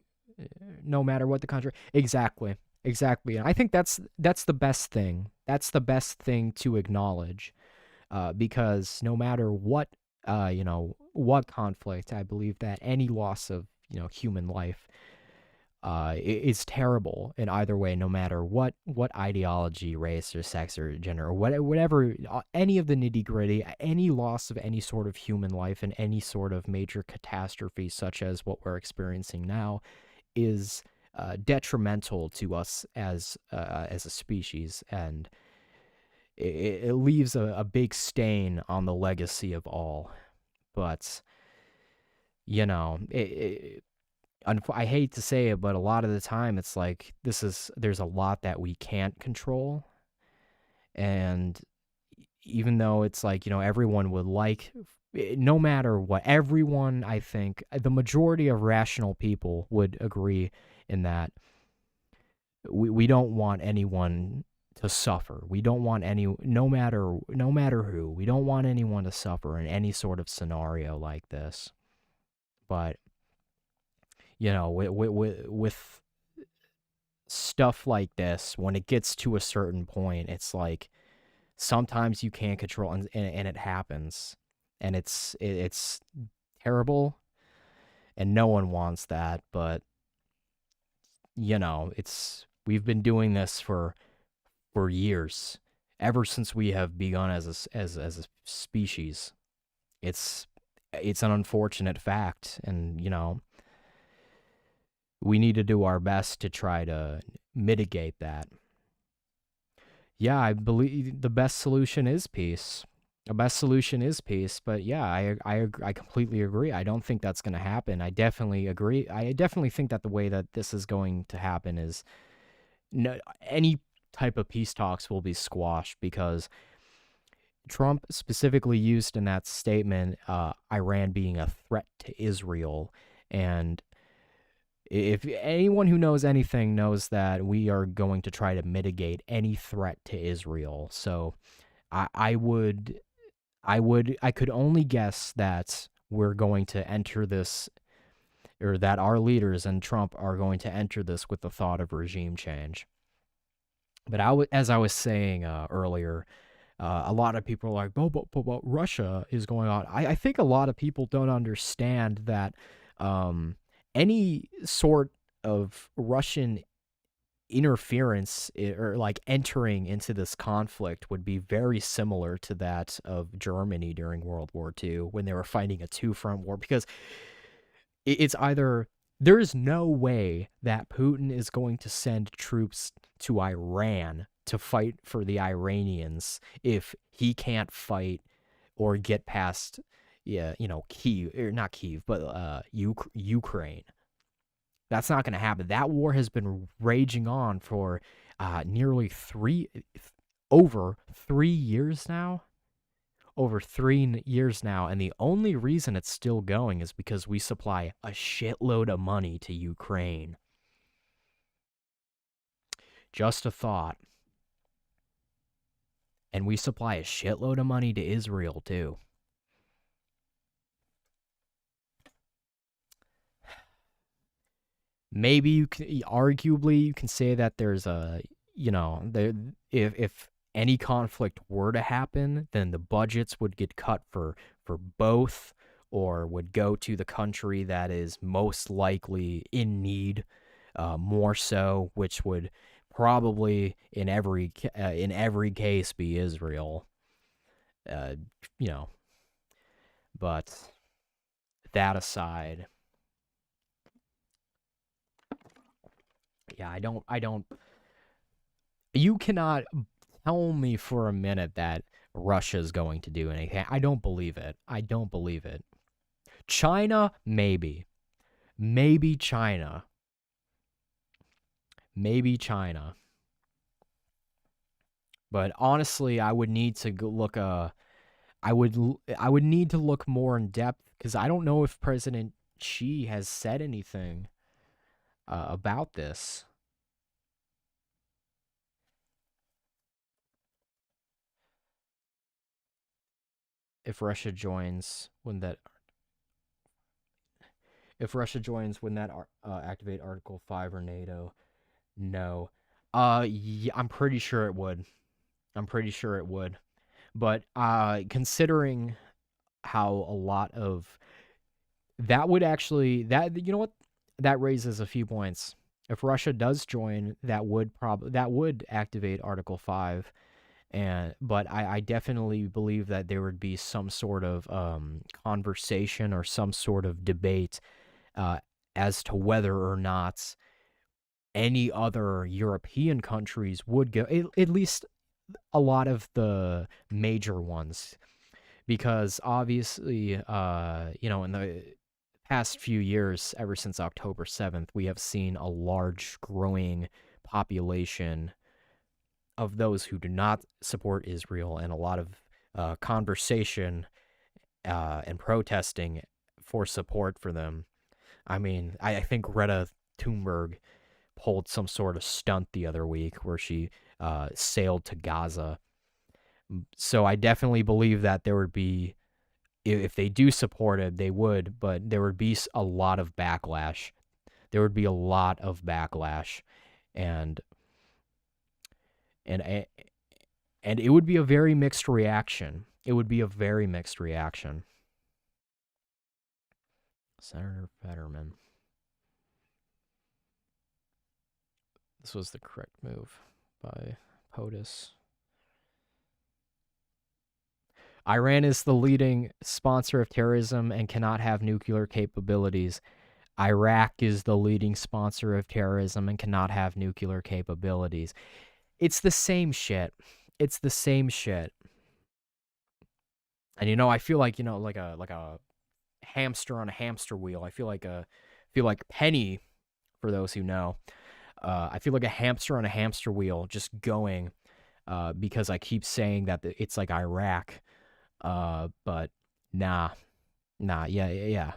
no matter what the country. Exactly. And I think that's the best thing. That's the best thing to acknowledge, because no matter what what conflict. I believe that any loss of, human life is terrible in either way, no matter what ideology, race, or sex, or gender, or whatever, any of the nitty gritty, any loss of any sort of human life in any sort of major catastrophe, such as what we're experiencing now, is detrimental to us as a species, and it leaves a big stain on the legacy of all. But I hate to say it, but a lot of the time it's like there's a lot that we can't control, and even though it's like, everyone would like, no matter what, everyone, I think the majority of rational people would agree in that we don't want anyone to suffer. We don't want no matter who, we don't want anyone to suffer in any sort of scenario like this. But with stuff like this, when it gets to a certain point, it's like sometimes you can't control, and it happens, and it's terrible, and no one wants that. But we've been doing this for years, ever since we have begun as a species. It's an unfortunate fact, and we need to do our best to try to mitigate that. Yeah, I believe the best solution is peace. The best solution is peace, but yeah, I completely agree. I don't think that's going to happen. I definitely agree. I definitely think that the way that this is going to happen is any type of peace talks will be squashed, because Trump specifically used in that statement Iran being a threat to Israel. And if anyone who knows anything knows that we are going to try to mitigate any threat to Israel. So I could only guess that we're going to enter this, or that our leaders and Trump are going to enter this with the thought of regime change. But as I was saying earlier, a lot of people are like, but Russia is going on. I think a lot of people don't understand that any sort of Russian interference, or like entering into this conflict, would be very similar to that of Germany during World War II, when they were fighting a two-front war, because it's either there is no way that Putin is going to send troops to Iran to fight for the Iranians if he can't fight or get past, Kyiv, or not Kyiv, but Ukraine. That's not going to happen. That war has been raging on for over 3 years now. Over 3 years now, and the only reason it's still going is because we supply a shitload of money to Ukraine. Just a thought. And we supply a shitload of money to Israel, too. Maybe arguably you can say that there's if any conflict were to happen, then the budgets would get cut for both, or would go to the country that is most likely in need, more so, which would probably in every case be Israel. But that aside, yeah, I don't. You cannot tell me for a minute that Russia's going to do anything. I don't believe it. China, maybe. Maybe China. But honestly, I would need to look I would need to look more in depth, because I don't know if President Xi has said anything about this. If Russia joins, wouldn't that activate Article 5 or NATO? No. Yeah, I'm pretty sure it would. But considering how a lot of that would actually that you know what that raises a few points. If Russia does join, that would activate Article 5. But I definitely believe that there would be some sort of conversation or some sort of debate uh, as to whether or not any other European countries would go, at least a lot of the major ones, because obviously, in the past few years, ever since October 7th, we have seen a large growing population of those who do not support Israel, and a lot of conversation and protesting for support for them. I mean, I think Greta Thunberg pulled some sort of stunt the other week where she sailed to Gaza. So I definitely believe that there would be, if they do support it, they would, but there would be a lot of backlash. There would be a lot of backlash, and and and it would be a very mixed reaction. It would be a very mixed reaction. Senator Fetterman. This was the correct move by POTUS. Iran is the leading sponsor of terrorism and cannot have nuclear capabilities. Iraq is the leading sponsor of terrorism and cannot have nuclear capabilities. It's the same shit. It's the same shit. And I feel like, like a hamster on a hamster wheel. I feel like Penny, for those who know. I feel like a hamster on a hamster wheel, just going, because I keep saying that it's like Iraq. But nah, yeah.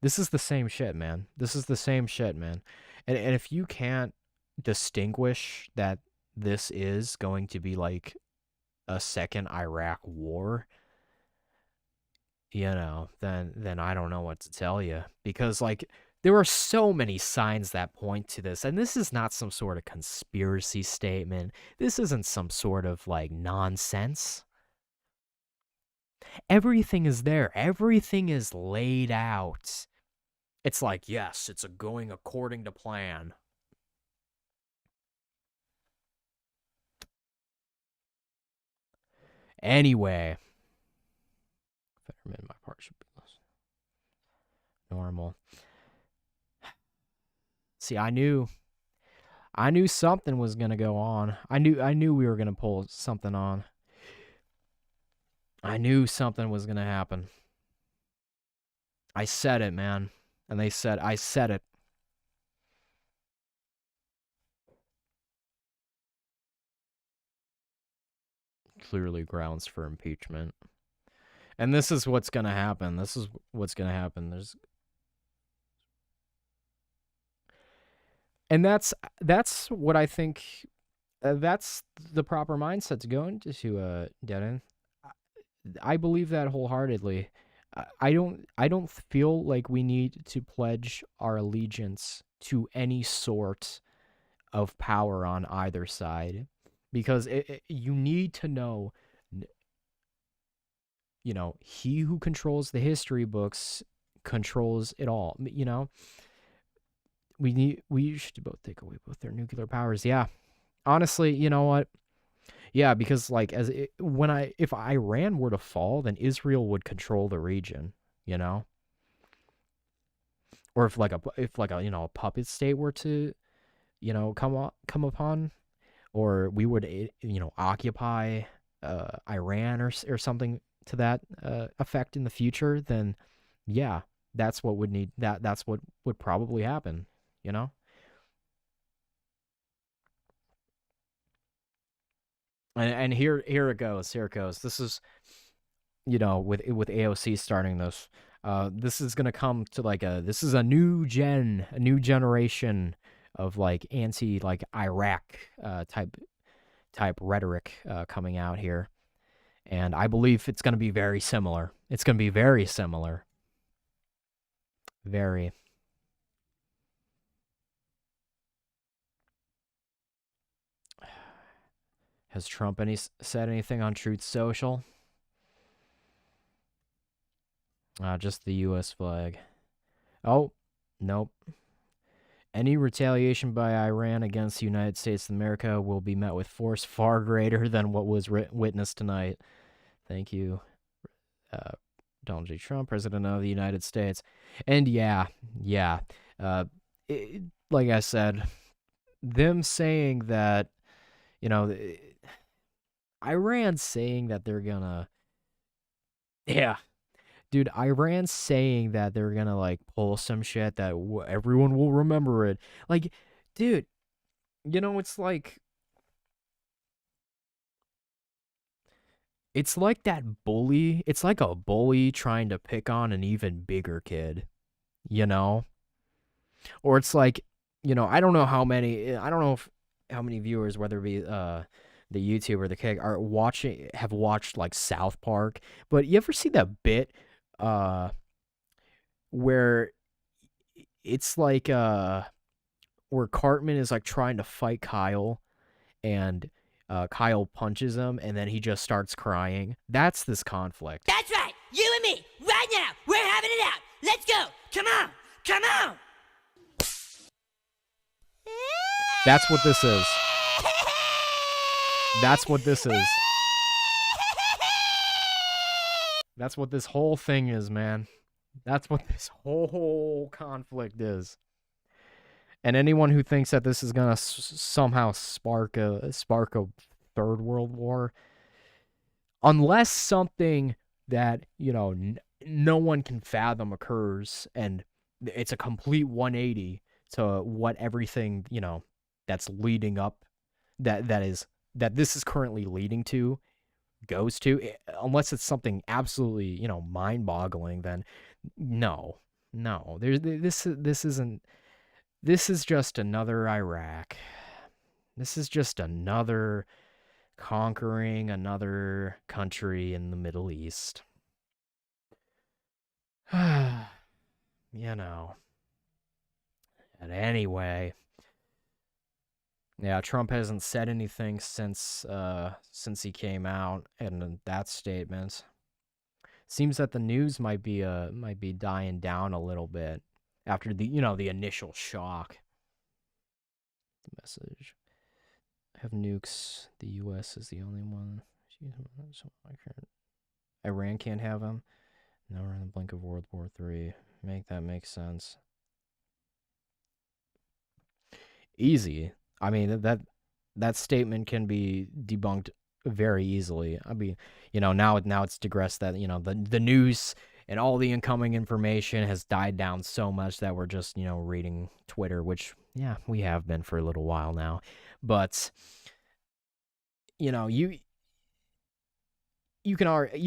This is the same shit, man. This is the same shit, man. And if you can't distinguish that this is going to be like a second Iraq war, then I don't know what to tell you, because like there are so many signs that point to this, and this is not some sort of conspiracy statement. This isn't some sort of like nonsense. Everything is there. Everything is laid out. It's like, yes, it's going according to plan. Anyway, Fetterman, my part should be less normal. See, I knew something was gonna go on. I knew we were gonna pull something on. I knew something was gonna happen. I said it, man. And they said, I said it. Clearly grounds for impeachment. And this is what's gonna happen. This is what's gonna happen. And that's what I think. That's the proper mindset to go into dead end. I believe that wholeheartedly. I don't feel like we need to pledge our allegiance to any sort of power on either side, because you need to know, he who controls the history books controls it all. We should both take away both their nuclear powers. Yeah, honestly, you know what? Yeah, because like if Iran were to fall, then Israel would control the region, or if like a a puppet state were to come upon, or we would occupy Iran or something to that effect in the future, then yeah, that's what would probably happen, And here it goes. Here it goes. This is, with AOC starting this, this is gonna come to like this is a new generation of like anti like Iraq type rhetoric coming out here, and I believe it's gonna be very similar. It's gonna be very similar. Very. Has Trump said anything on Truth Social? Just the U.S. flag. Oh, nope. Any retaliation by Iran against the United States of America will be met with force far greater than what was witnessed tonight. Thank you, Donald J. Trump, President of the United States. And yeah. Like I said, them saying that, Iran saying that they're gonna, yeah, dude, Iran's saying that they're gonna like pull some shit that everyone will remember it. Like, dude, it's like that bully. It's like a bully trying to pick on an even bigger kid, you know? Or it's like, I don't know how many. I don't know if how many viewers, whether it be the YouTube or the kid, have watched like South Park. But you ever see that bit where it's like where Cartman is like trying to fight Kyle, and Kyle punches him, and then he just starts crying. That's this conflict. That's right. You and me, right now. We're having it out. Let's go. Come on. Come on. That's what this is. That's what this is. That's what this whole thing is, man. That's what this whole conflict is. And anyone who thinks that this is gonna somehow spark a third world war, unless something that no one can fathom occurs, and it's a complete 180 to what everything that's leading up, that this is currently leading to, goes to, unless it's something absolutely mind-boggling, then no. This isn't. This is just another Iraq. This is just another conquering another country in the Middle East. And anyway, yeah, Trump hasn't said anything since he came out, and that statement seems that the news might be dying down a little bit after the initial shock. The message: have nukes. The U.S. is the only one. Iran can't have them. Now we're on the blink of World War III. Make that make sense. Easy. I mean, that statement can be debunked very easily. I mean, now it's digressed that, the news and all the incoming information has died down so much that we're just, reading Twitter, which, yeah, we have been for a little while now. But, you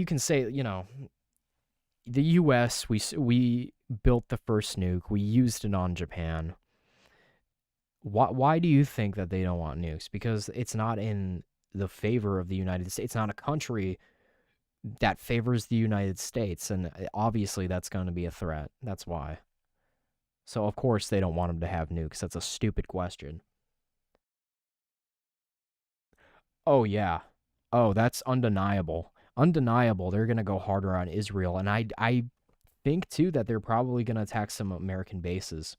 can say, the U.S., we built the first nuke. We used it on Japan. Why do you think that they don't want nukes? Because it's not in the favor of the United States. It's not a country that favors the United States, and obviously that's going to be a threat. That's why. So of course they don't want them to have nukes. That's a stupid question. Oh yeah. Oh, that's undeniable. Undeniable. They're going to go harder on Israel, and I think too that they're probably going to attack some American bases.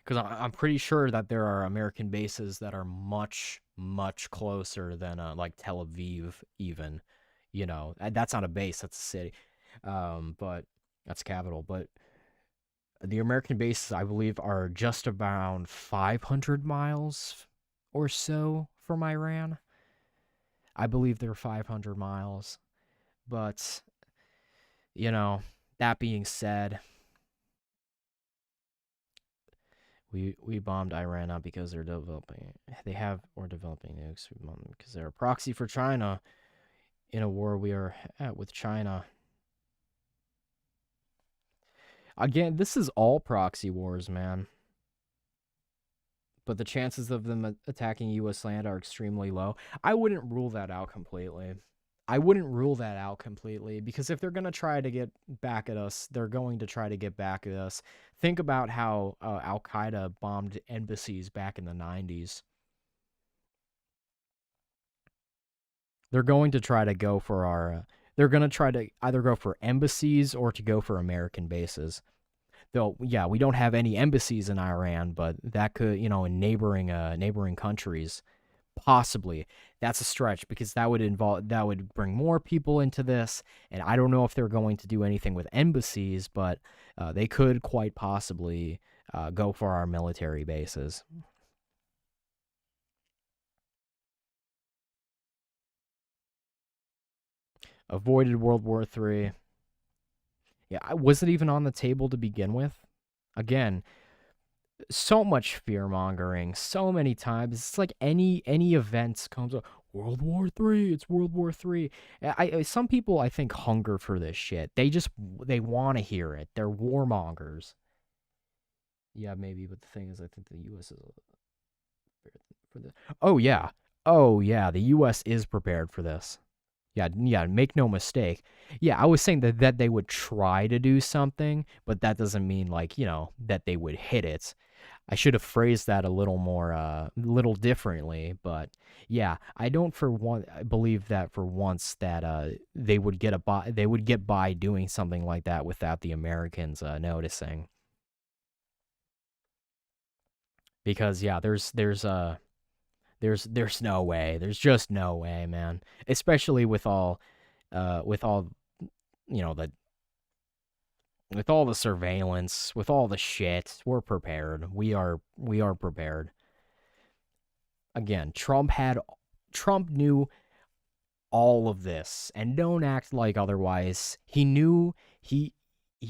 Because I'm pretty sure that there are American bases that are much, much closer than like Tel Aviv even. That's not a base, that's a city. But that's capital. But the American bases, I believe, are just around 500 miles or so from Iran. I believe they're 500 miles. But, that being said, we bombed Iran not because they're developing nukes. We bombed them because they're a proxy for China in a war we are at with China. Again, this is all proxy wars, man. But the chances of them attacking U.S. land are extremely low. I wouldn't rule that out completely. Because if they're going to try to get back at us, they're going to try to get back at us. Think about how Al-Qaeda bombed embassies back in the 90s. They're going to try to go for they're going to try to either go for embassies or to go for American bases. Though, yeah, we don't have any embassies in Iran, but that could, in neighboring countries, possibly. That's a stretch because that would bring more people into this, and I don't know if they're going to do anything with embassies, but they could quite possibly go for our military bases. Avoided World War III. Yeah, was it even on the table to begin with? Again, so much fear mongering, so many times. It's like any event comes up. World War III. It's World War III. Some people I think hunger for this shit. They want to hear it. They're warmongers. Yeah, maybe, but the thing is, I think the U.S. is for this. Oh yeah, the U.S. is prepared for this. Yeah, make no mistake. Yeah, I was saying that they would try to do something, but that doesn't mean that they would hit it. I should have phrased that a little differently, but yeah, I don't believe that for once that they would get by doing something like that without the Americans noticing. Because yeah, there's no way. There's just no way, man. Especially with all the with all the surveillance, with all the shit, we're prepared. We are prepared. Again, Trump knew all of this, and don't act like otherwise. He knew he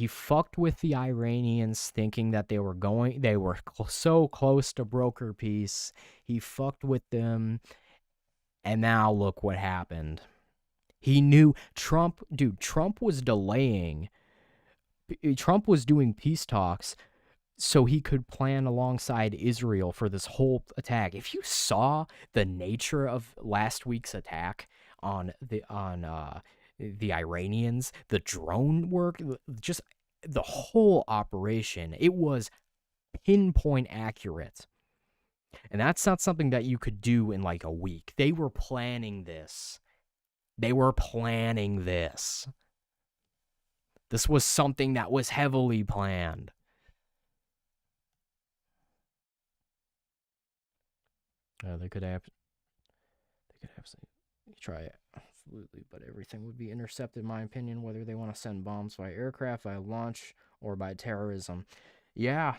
fucked with the Iranians thinking that they were so close to broker peace. He fucked with them, and now look what happened. He knew Trump was delaying. Trump was doing peace talks so he could plan alongside Israel for this whole attack. If you saw the nature of last week's attack on the Iranians, the drone work, just the whole operation, it was pinpoint accurate. And that's not something that you could do in like a week. They were planning this. This was something that was heavily planned. They could try it. Absolutely, but everything would be intercepted, in my opinion, whether they want to send bombs by aircraft, by launch, or by terrorism. Yeah.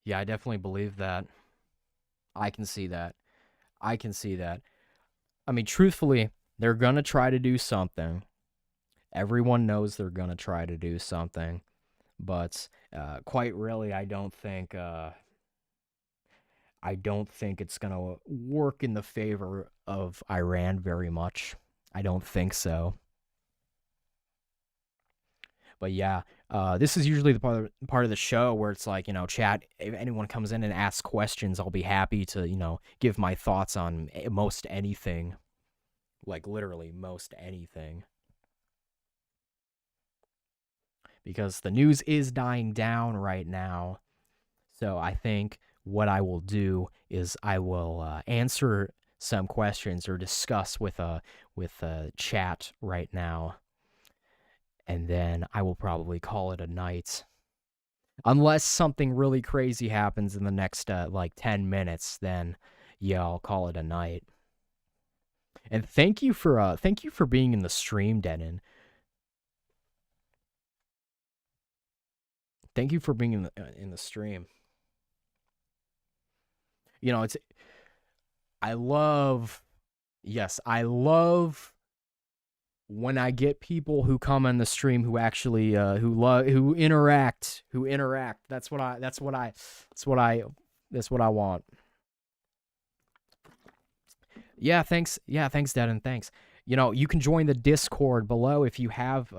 Yeah, I definitely believe that. I can see that. I mean, truthfully, they're going to try to do something. Everyone knows they're going to try to do something. But quite really, I don't think it's going to work in the favor of Iran very much. I don't think so. But yeah, this is usually the part of the show where it's like, chat, if anyone comes in and asks questions, I'll be happy to, give my thoughts on most anything. Like literally most anything. Because the news is dying down right now. So I think what I will do is I will answer some questions or discuss with chat right now, and then I will probably call it a night, unless something really crazy happens in the next 10 minutes. Then yeah, I'll call it a night. And thank you for being in the stream, Denon. Thank you for being in the stream. I love when I get people who come on the stream who actually who interact. That's what I want. Yeah, thanks, Denon, thanks. You can join the Discord below if you have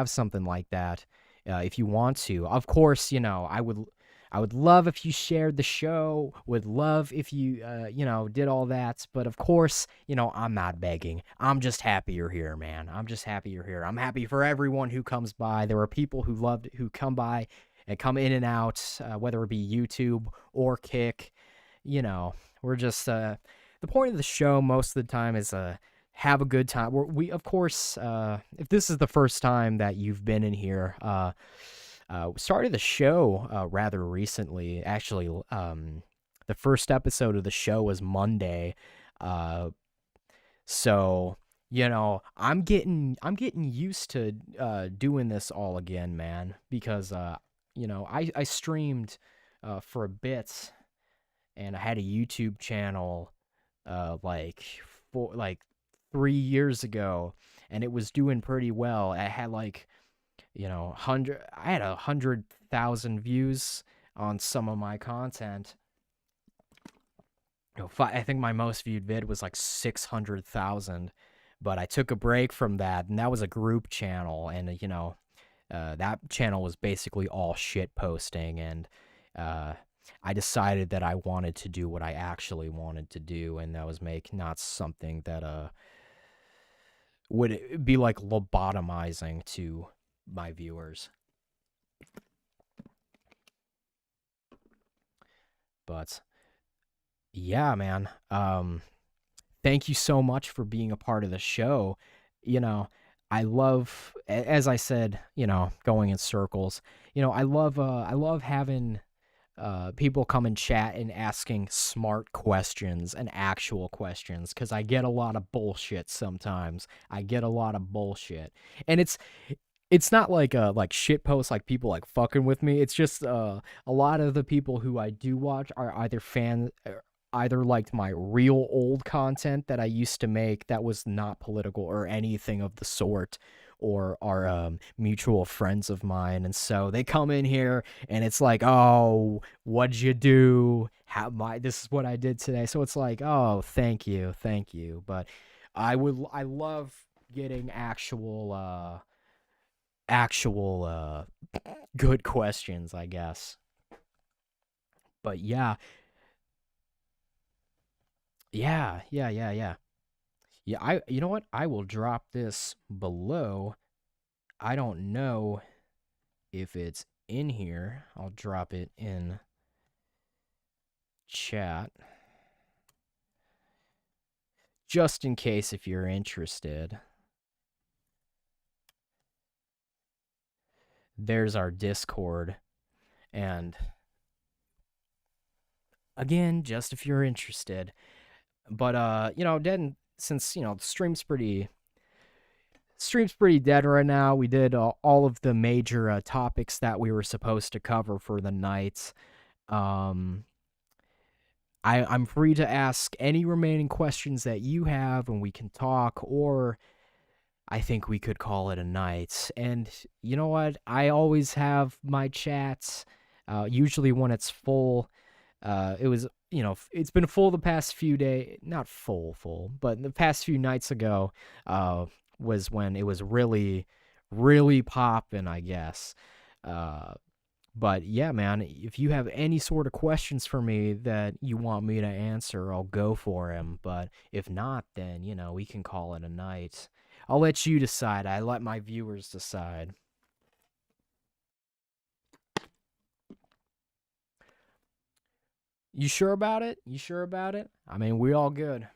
something like that. If you want to. Of course, I would love if you shared the show, would love if you, did all that. But of course, I'm not begging. I'm just happy you're here, man. I'm just happy you're here. I'm happy for everyone who comes by. There are people who come by and come in and out, whether it be YouTube or Kick. We're just, the point of the show most of the time is have a good time. We of course, if this is the first time that you've been in here, started the show rather recently. Actually, the first episode of the show was Monday. So, I'm getting used to doing this all again, man, because I streamed for a bit, and I had a YouTube channel like 3 years ago, and it was doing pretty well. I had like, 100,000 views on some of my content. I think my most viewed vid was like 600,000, but I took a break from that, and that was a group channel, and that channel was basically all shit posting, and I decided that I wanted to do what I actually wanted to do, and that was make not something that would be like lobotomizing to my viewers. But yeah, man. Thank you so much for being a part of the show. I love, as I said, going in circles. I love having people come and chat and asking smart questions and actual questions, because I get a lot of bullshit sometimes. I get a lot of bullshit, and it's not like shit posts, like people like fucking with me. It's just a lot of the people who I do watch are either liked my real old content that I used to make that was not political or anything of the sort, or are mutual friends of mine, and so they come in here and it's like, oh, what'd you do? This is what I did today. So it's like, oh, thank you, but I love getting actual good questions, I guess. But yeah. Yeah. You know what? I will drop this below. I don't know if it's in here. I'll drop it in chat, just in case if you're interested. There's our Discord. And again, just if you're interested. But then, since the stream's pretty dead right now, we did all of the major topics that we were supposed to cover for the night. I'm free to ask any remaining questions that you have, and we can talk, or I think we could call it a night. And you know what? I always have my chats, usually when it's full. It was, it's been full the past few days, not full, but the past few nights ago, was when it was really, really popping, I guess. But yeah, man, if you have any sort of questions for me that you want me to answer, I'll go for them. But if not, then, we can call it a night. I'll let you decide. I let my viewers decide. You sure about it? I mean, we all good.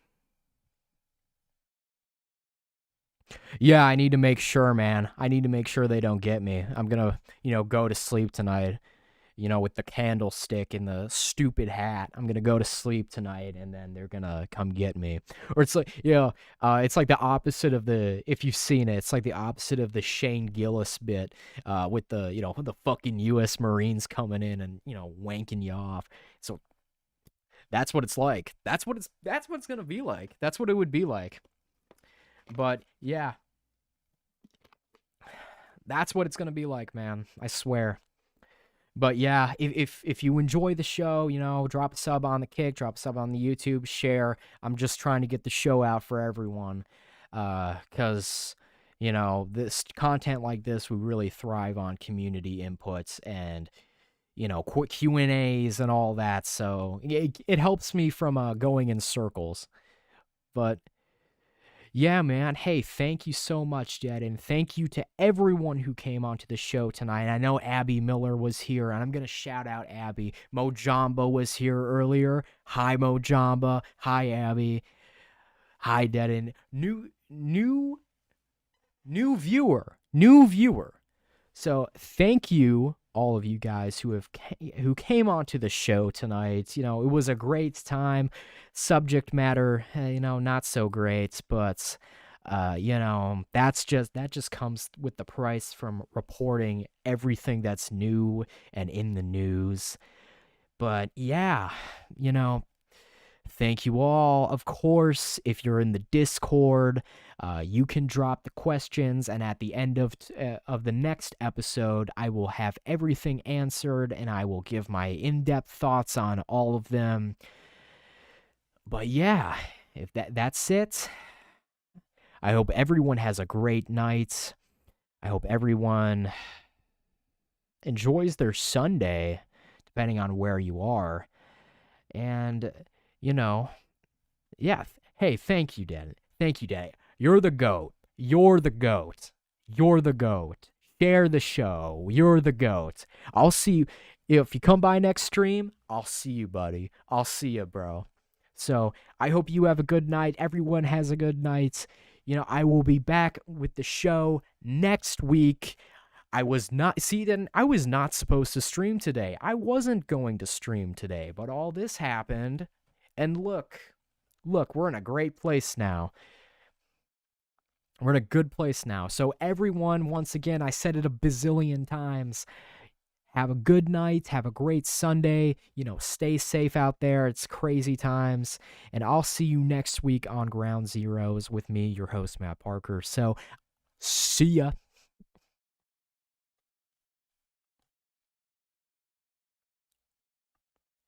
Yeah, I need to make sure, man. I need to make sure they don't get me. I'm gonna, go to sleep tonight, with the candlestick and the stupid hat. I'm gonna go to sleep tonight, and then they're gonna come get me. Or it's like, it's like the opposite of if you've seen it, it's like the opposite of the Shane Gillis bit, with the fucking U.S. Marines coming in and, wanking you off. So that's what it's like. That's what it's gonna be like. That's what it would be like. But yeah, that's what it's gonna be like, man. I swear. But yeah, if you enjoy the show, drop a sub on the Kick, drop a sub on the YouTube, share. I'm just trying to get the show out for everyone, because this content like this, we really thrive on community inputs and quick Q&As and all that. So it helps me from going in circles. But yeah, man. Hey, thank you so much, Jed, and thank you to everyone who came onto the show tonight. I know Abby Miller was here, and I'm going to shout out Abby. Mojamba was here earlier. Hi, Mojamba. Hi, Abby. Hi, Deaden. New viewer. So thank you, all of you guys who came onto the show tonight. You know, it was a great time. Subject matter, not so great, but that just comes with the price from reporting everything that's new and in the news. But yeah, thank you all. Of course, if you're in the Discord, you can drop the questions, and at the end of the next episode, I will have everything answered, and I will give my in-depth thoughts on all of them. But yeah, if that's it. I hope everyone has a great night. I hope everyone enjoys their Sunday, depending on where you are. And yeah. Hey, thank you, Dad. Thank you, Dad. You're the GOAT. You're the GOAT. You're the GOAT. Share the show. You're the GOAT. I'll see you. If you come by next stream, I'll see you, buddy. I'll see you, bro. So I hope you have a good night. Everyone has a good night. I will be back with the show next week. I was not supposed to stream today. I wasn't going to stream today, but all this happened. And look, we're in a great place now. We're in a good place now. So everyone, once again, I said it a bazillion times, have a good night. Have a great Sunday. Stay safe out there. It's crazy times. And I'll see you next week on Ground Zeroes with me, your host, Matt Parker. So, see ya.